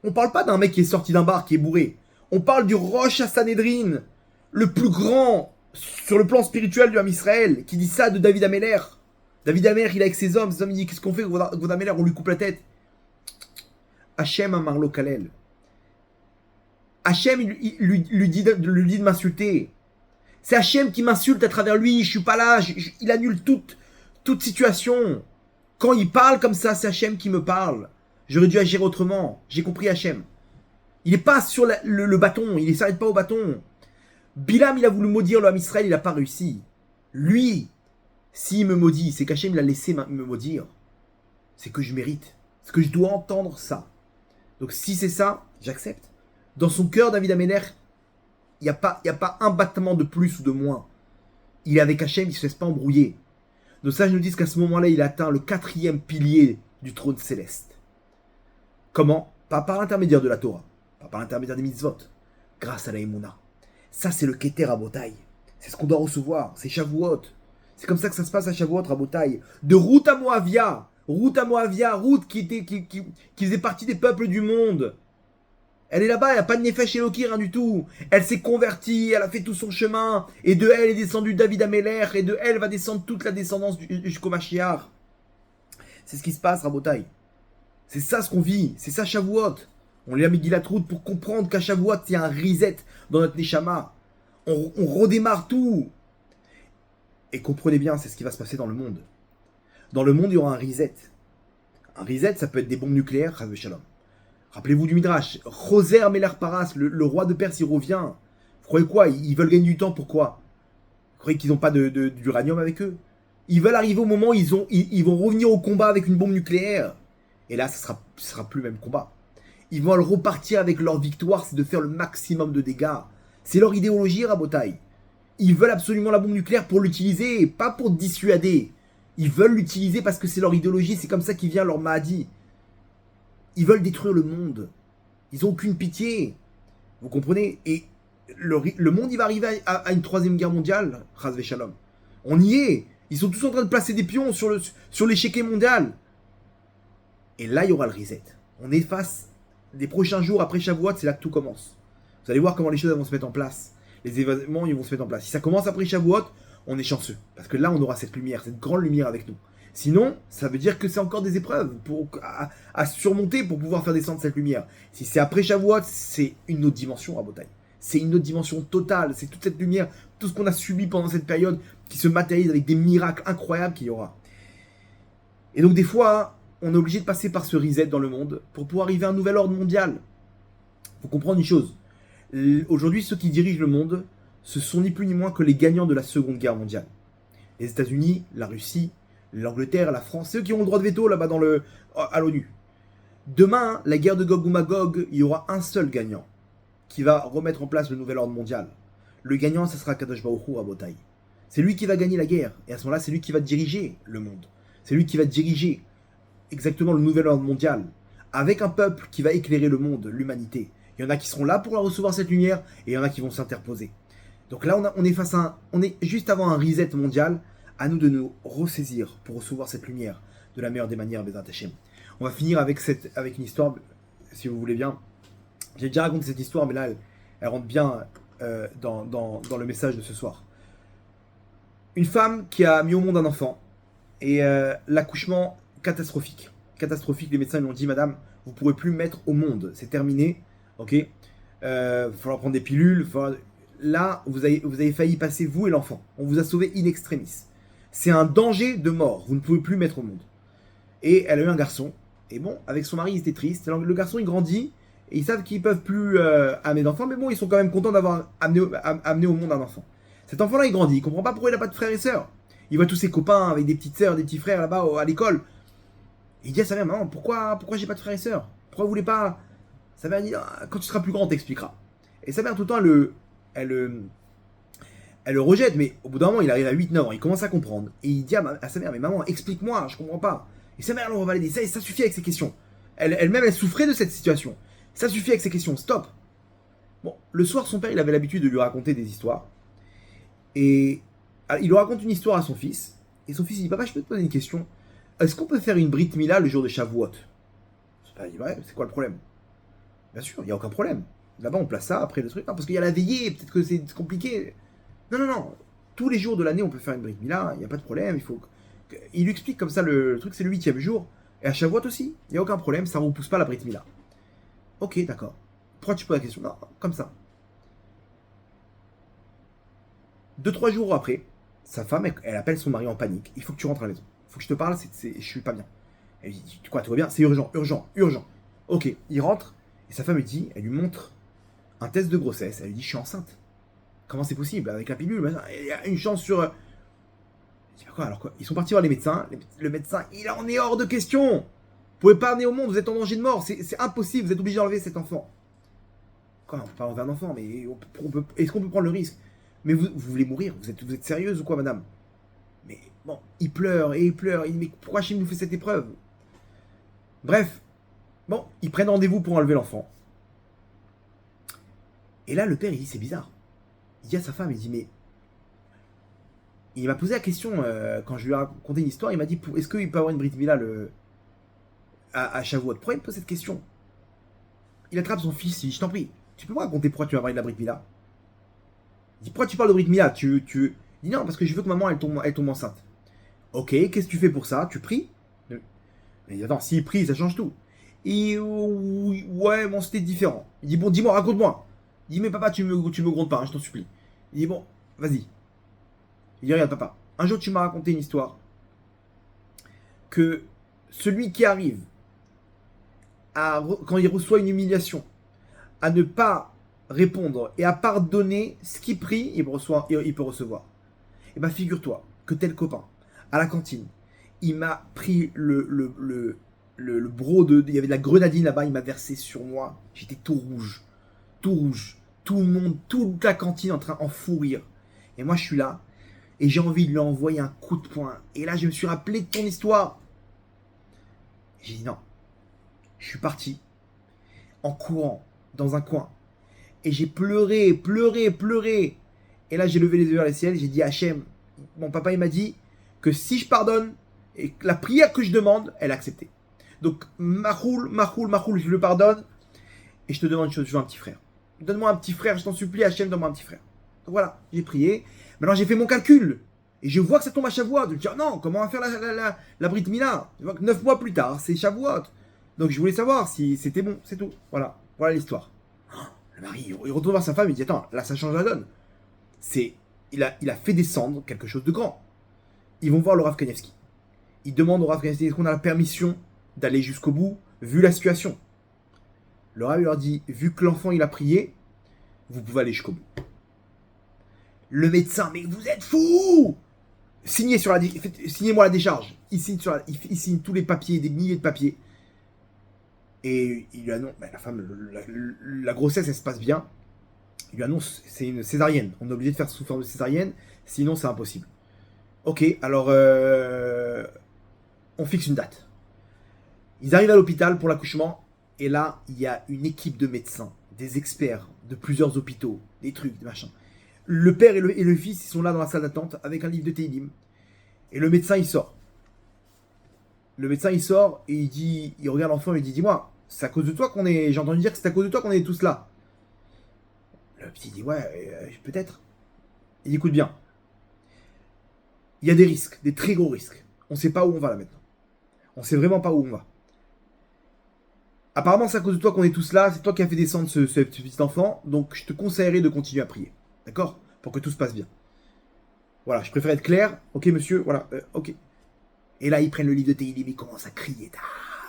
On parle pas d'un mec qui est sorti d'un bar, qui est bourré. On parle du Rosh Sanhedrin, le plus grand sur le plan spirituel du Ham Israël, qui dit ça de David Ameller. David Ameller, il est avec ses hommes il dit qu'est-ce qu'on fait, David Ameller, on lui coupe la tête. Hachem Amarlo Kalel. Hachem lui dit de m'insulter. C'est Hachem qui m'insulte à travers lui, je suis pas là, il annule toute situation. Quand il parle comme ça, c'est Hachem qui me parle. J'aurais dû agir autrement. J'ai compris Hachem. Il n'est pas sur le bâton, il ne s'arrête pas au bâton. Bilam, il a voulu maudire le Ham Israël, il n'a pas réussi. Lui, s'il me maudit, c'est qu'Hachem l'a laissé me maudire. C'est que je mérite. C'est que je dois entendre ça. Donc si c'est ça, j'accepte. Dans son cœur, David Ameller, il n'y a pas un battement de plus ou de moins. Il est avec Hachem, il ne se laisse pas embrouiller. Donc ça, je nous dis qu'à ce moment-là, il atteint le 4e pilier du trône céleste. Comment? Pas par l'intermédiaire de la Torah, pas par l'intermédiaire des mitzvot, grâce à la Emouna. Ça, c'est le Keter Rabotai. C'est ce qu'on doit recevoir, c'est Shavuot. C'est comme ça que ça se passe à Shavuot, Rabotai. De Ruth à Moavia, Ruth qui faisait partie des peuples du monde. Elle est là-bas, elle n'a pas de Nefesh Eloki, rien du tout. Elle s'est convertie, elle a fait tout son chemin. Et de elle est descendu David Ameller, et de elle va descendre toute la descendance jusqu'au Mashiach. C'est ce qui se passe, Rabotai. C'est ça ce qu'on vit, c'est ça Shavuot. On lit la Megillat Ruth pour comprendre qu'à Shavuot, il y a un reset dans notre Neshama. On redémarre tout. Et comprenez bien, c'est ce qui va se passer dans le monde. Dans le monde, il y aura un reset. Un reset, ça peut être des bombes nucléaires, Chas Shalom. Rappelez-vous du Midrash. Roser Meler Paras, le roi de Perse, il revient. Vous croyez quoi? Ils veulent gagner du temps, pourquoi? Vous croyez qu'ils n'ont pas d'uranium avec eux? Ils veulent arriver au moment où ils vont revenir au combat avec une bombe nucléaire. Et là, ce sera plus le même combat. Ils vont repartir avec leur victoire, c'est de faire le maximum de dégâts. C'est leur idéologie, Rabotai. Ils veulent absolument la bombe nucléaire pour l'utiliser, pas pour dissuader. Ils veulent l'utiliser parce que c'est leur idéologie, c'est comme ça qu'il vient leur Mahdi. Ils veulent détruire le monde. Ils n'ont aucune pitié. Vous comprenez? Et le monde, il va arriver à une 3e guerre mondiale, Chas Shalom. On y est. Ils sont tous en train de placer des pions sur l'échiquier mondial. Et là, il y aura le reset. On est face des prochains jours après Shavuot, c'est là que tout commence. Vous allez voir comment les choses vont se mettre en place. Les événements, ils vont se mettre en place. Si ça commence après Shavuot, on est chanceux. Parce que là, on aura cette lumière, cette grande lumière avec nous. Sinon, ça veut dire que c'est encore des épreuves à surmonter pour pouvoir faire descendre cette lumière. Si c'est après Shavuot, c'est une autre dimension à Botaï. C'est une autre dimension totale. C'est toute cette lumière, tout ce qu'on a subi pendant cette période qui se matérialise avec des miracles incroyables qu'il y aura. Et donc, des fois, on est obligé de passer par ce reset dans le monde pour pouvoir arriver à un nouvel ordre mondial. Il faut comprendre une chose. Aujourd'hui, ceux qui dirigent le monde, ce sont ni plus ni moins que les gagnants de la Seconde Guerre mondiale. Les États-Unis, la Russie, l'Angleterre, la France, c'est eux qui ont le droit de veto là-bas à l'ONU. Demain, la guerre de Gog ou Magog, il y aura un seul gagnant qui va remettre en place le nouvel ordre mondial. Le gagnant, ce sera Kadosh Baruch Hu Rabotai. C'est lui qui va gagner la guerre. Et à ce moment-là, c'est lui qui va diriger le monde. C'est lui qui va diriger exactement le nouvel ordre mondial. Avec un peuple qui va éclairer le monde, l'humanité. Il y en a qui seront là pour recevoir cette lumière et il y en a qui vont s'interposer. Donc là, on est juste avant un reset mondial. À nous de nous ressaisir pour recevoir cette lumière de la meilleure des manières, Bezrat Hashem. On va finir avec une histoire, si vous voulez bien. J'ai déjà raconté cette histoire, mais là, elle rentre bien dans le message de ce soir. Une femme qui a mis au monde un enfant et l'accouchement catastrophique. Catastrophique, les médecins lui ont dit, madame, vous ne pourrez plus mettre au monde, c'est terminé, ok. Il va falloir prendre des pilules. Là, vous avez failli passer, vous et l'enfant. On vous a sauvé in extremis. C'est un danger de mort, vous ne pouvez plus mettre au monde. Et elle a eu un garçon, et bon, avec son mari, ils étaient tristes. Le garçon, il grandit, et ils savent qu'ils ne peuvent plus amener d'enfant, mais bon, ils sont quand même contents d'avoir amené au monde un enfant. Cet enfant-là, il grandit, il ne comprend pas pourquoi il n'a pas de frères et sœurs. Il voit tous ses copains avec des petites sœurs, des petits frères là-bas à l'école. Et il dit à sa mère, maman, pourquoi j'ai pas de frères et sœurs? Pourquoi vous voulez pas? Sa mère dit, ah, quand tu seras plus grand, on t'expliquera. Et sa mère, tout le temps, elle, le- elle le rejette, mais au bout d'un moment, il arrive à 8 9 ans, il commence à comprendre. Et il dit à sa mère, mais maman, explique-moi, je comprends pas. Et sa mère, elle va valider, ça suffit avec ces questions. Elle-même, elle souffrait de cette situation. Ça suffit avec ces questions, stop. Bon, le soir, son père, il avait l'habitude de lui raconter des histoires. Et il lui raconte une histoire à son fils. Et son fils, il dit, papa, je peux te poser une question. Est-ce qu'on peut faire une Brit Mila le jour de Shavuot? Son père, il dit, ouais, c'est quoi le problème? Bien sûr, il n'y a aucun problème. Là-bas, on place ça après le truc. Non, parce qu'il y a la veillée, peut-être que c'est compliqué. Non, non, non. Tous les jours de l'année, on peut faire une Brit Mila, il n'y a pas de problème. Il lui explique comme ça le truc, c'est le 8e jour. Et à Shavuot aussi, il n'y a aucun problème, ça ne repousse pas la Brit Mila. Ok, d'accord. Pourquoi tu poses la question? Non, comme ça. 2 3 jours après, sa femme, elle appelle son mari en panique. Il faut que tu rentres à la maison. Il faut que je te parle, je suis pas bien. Elle lui dit, quoi, tout va bien? C'est urgent, urgent, urgent. Ok, il rentre, et sa femme lui dit, elle lui montre un test de grossesse. Elle lui dit, je suis enceinte. Comment c'est possible? Avec la pilule, il y a une chance sur. Je dis, quoi, alors quoi? Ils sont partis voir les médecins. Le médecin, il en est hors de question. Vous pouvez pas amener au monde, vous êtes en danger de mort. C'est impossible, vous êtes obligé d'enlever cet enfant. Quoi, on peut pas enlever un enfant, mais est-ce qu'on peut prendre le risque? Mais vous voulez mourir? Vous êtes sérieuse ou quoi, madame? Mais bon, il pleure et il pleure. Il dit, mais pourquoi Chim nous fait cette épreuve? Bref, bon, ils prennent rendez-vous pour enlever l'enfant. Et là, le père, il dit, c'est bizarre. Il dit à sa femme, il dit, mais il m'a posé la question quand je lui ai raconté une histoire. Il m'a dit, est-ce qu'il peut avoir une Brit Mila à Shavuot? Pourquoi il me pose cette question? Il attrape son fils, il dit, je t'en prie, tu peux me raconter pourquoi tu m'as parlé de la Brit Mila? Il dit, pourquoi tu parles de Brit Mila? Il dit, non, parce que je veux que maman, elle tombe enceinte. Ok, qu'est-ce que tu fais pour ça? Tu pries? Mais attends, s'il prie, ça change tout. Et ouais, bon, c'était différent. Il dit, bon, dis-moi, raconte-moi. Il dit, mais papa, tu me grondes pas, hein, je t'en supplie. Il dit, bon, vas-y. Il dit, regarde, papa, un jour, tu m'as raconté une histoire que celui qui arrive quand il reçoit une humiliation, à ne pas répondre et à pardonner ce qu'il prie, il peut recevoir. Et bien, figure-toi que tel copain, à la cantine, il m'a pris le bro il y avait de la grenadine là-bas, il m'a versé sur moi. J'étais tout rouge. Tout rouge. Tout le monde, toute la cantine en train en fou rire. Et moi, je suis là. Et j'ai envie de lui envoyer un coup de poing. Et là, je me suis rappelé de ton histoire. J'ai dit non. Je suis parti en courant dans un coin. Et j'ai pleuré, pleuré, pleuré. Et là, j'ai levé les yeux vers le ciel. J'ai dit Hachem, mon papa, il m'a dit que si je pardonne, et que la prière que je demande, elle est acceptée. Donc, Mahoul, je le pardonne. Et je te demande une chose, je veux un petit frère. Donne-moi un petit frère, je t'en supplie, Hachem, donne-moi un petit frère. Donc voilà, j'ai prié. Maintenant, j'ai fait mon calcul. Et je vois que ça tombe à Shavuot. Je me dis, non, comment on va faire la Brit Mila? Je vois que 9 mois plus tard, c'est Shavuot. Donc je voulais savoir si c'était bon, c'est tout. Voilà, voilà l'histoire. Le mari, il retourne voir sa femme, il dit, attends, là, ça change la donne. Il a fait descendre quelque chose de grand. Ils vont voir le Rav Kanievski. Ils demandent au Rav Kanievski, est-ce qu'on a la permission d'aller jusqu'au bout, vu la situation? Le Rav leur dit, vu que l'enfant, il a prié, vous pouvez aller jusqu'au bout. Le médecin, mais vous êtes fous! Signez-moi la décharge. Il signe tous les papiers, des milliers de papiers. Et il lui annonce, la femme, la grossesse, elle se passe bien. Il lui annonce, c'est une césarienne. On est obligé de faire sous forme de césarienne, sinon c'est impossible. Ok, alors on fixe une date. Ils arrivent à l'hôpital pour l'accouchement, et là, il y a une équipe de médecins, des experts de plusieurs hôpitaux, des trucs, des machins. Le père et le fils, ils sont là dans la salle d'attente avec un livre de Teilim. Et le médecin, il sort. Le médecin, il sort et il regarde l'enfant et il dit, dis-moi, c'est à cause de toi qu'on est. J'ai entendu dire que c'est à cause de toi qu'on est tous là. Le petit dit, ouais, peut-être. Il écoute bien. Il y a des risques, des très gros risques. On ne sait pas où on va là maintenant. On ne sait vraiment pas où on va. Apparemment, c'est à cause de toi qu'on est tous là. C'est toi qui as fait descendre ce petit enfant. Donc, je te conseillerais de continuer à prier. D'accord? Pour que tout se passe bien. Voilà, je préfère être clair. Ok, monsieur, voilà, ok. Et là, ils prennent le livre de Teilim, ils commencent à crier.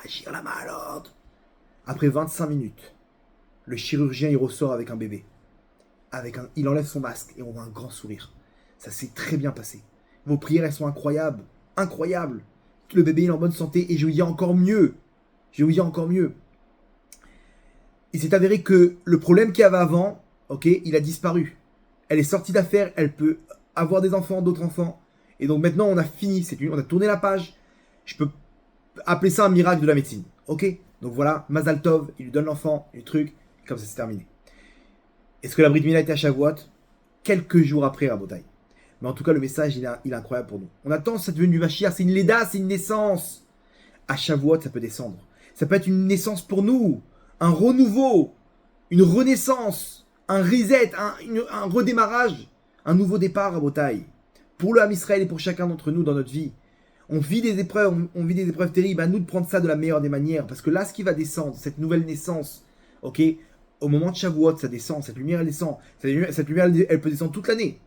Agir la main à l'ordre. Après 25 minutes, le chirurgien, il ressort avec un bébé. Il enlève son masque et on voit un grand sourire. Ça s'est très bien passé. Vos prières, elles sont incroyables. Incroyables. le bébé est en bonne santé, et je vous dis encore mieux. Je vais vous dire encore mieux. Il s'est avéré que le problème qu'il y avait avant, ok, il a disparu. Elle est sortie d'affaires, elle peut avoir des enfants, d'autres enfants. Et donc maintenant, on a fini, on a tourné la page. Je peux appeler ça un miracle de la médecine. Ok. Donc voilà, Mazal Tov, il lui donne l'enfant, le truc, et comme ça c'est terminé. Est-ce que la Brit Mila était à Shavuot? Quelques jours après, Rabotai. Mais en tout cas, le message, il est incroyable pour nous. On attend cette venue du Mashiach, c'est une Leda, c'est une naissance. À Shavuot, ça peut descendre. Ça peut être une naissance pour nous, un renouveau, une renaissance, un reset, un redémarrage, un nouveau départ à Botaï. Pour le Ham Israël et pour chacun d'entre nous dans notre vie. On vit des épreuves, on vit des épreuves terribles. À nous de prendre ça de la meilleure des manières. Parce que là, ce qui va descendre, cette nouvelle naissance, ok, au moment de Shavuot, ça descend, cette lumière, elle descend. Cette lumière, elle peut descendre toute l'année.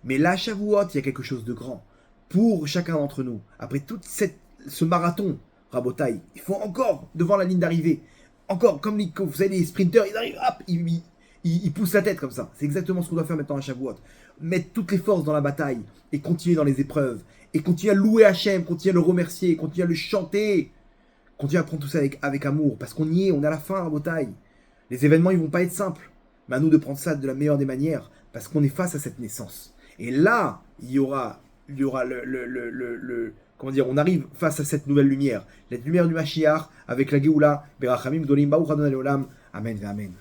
Mais là, Shavuot, il y a quelque chose de grand. Pour chacun d'entre nous. Après tout ce marathon, Rabotaï, il faut encore, devant la ligne d'arrivée, encore, comme vous savez, les sprinteurs, ils arrivent, hop, ils poussent la tête comme ça. C'est exactement ce qu'on doit faire maintenant à Shavuot. Mettre toutes les forces dans la bataille et continuer dans les épreuves. Et continuer à louer Hachem, continuer à le remercier, continuer à le chanter. Continuer à prendre tout ça avec amour. Parce qu'on y est, on est à la fin, Rabotaï. Les événements, ils vont pas être simples. Mais à nous de prendre ça de la meilleure des manières. Parce qu'on est face à cette naissance. Et là, il y aura comment dire, on arrive face à cette nouvelle lumière, la lumière du Mashiach avec la Géoula, Berachamim, Dolim, Baruch Adonai Olam, Amen, Amen.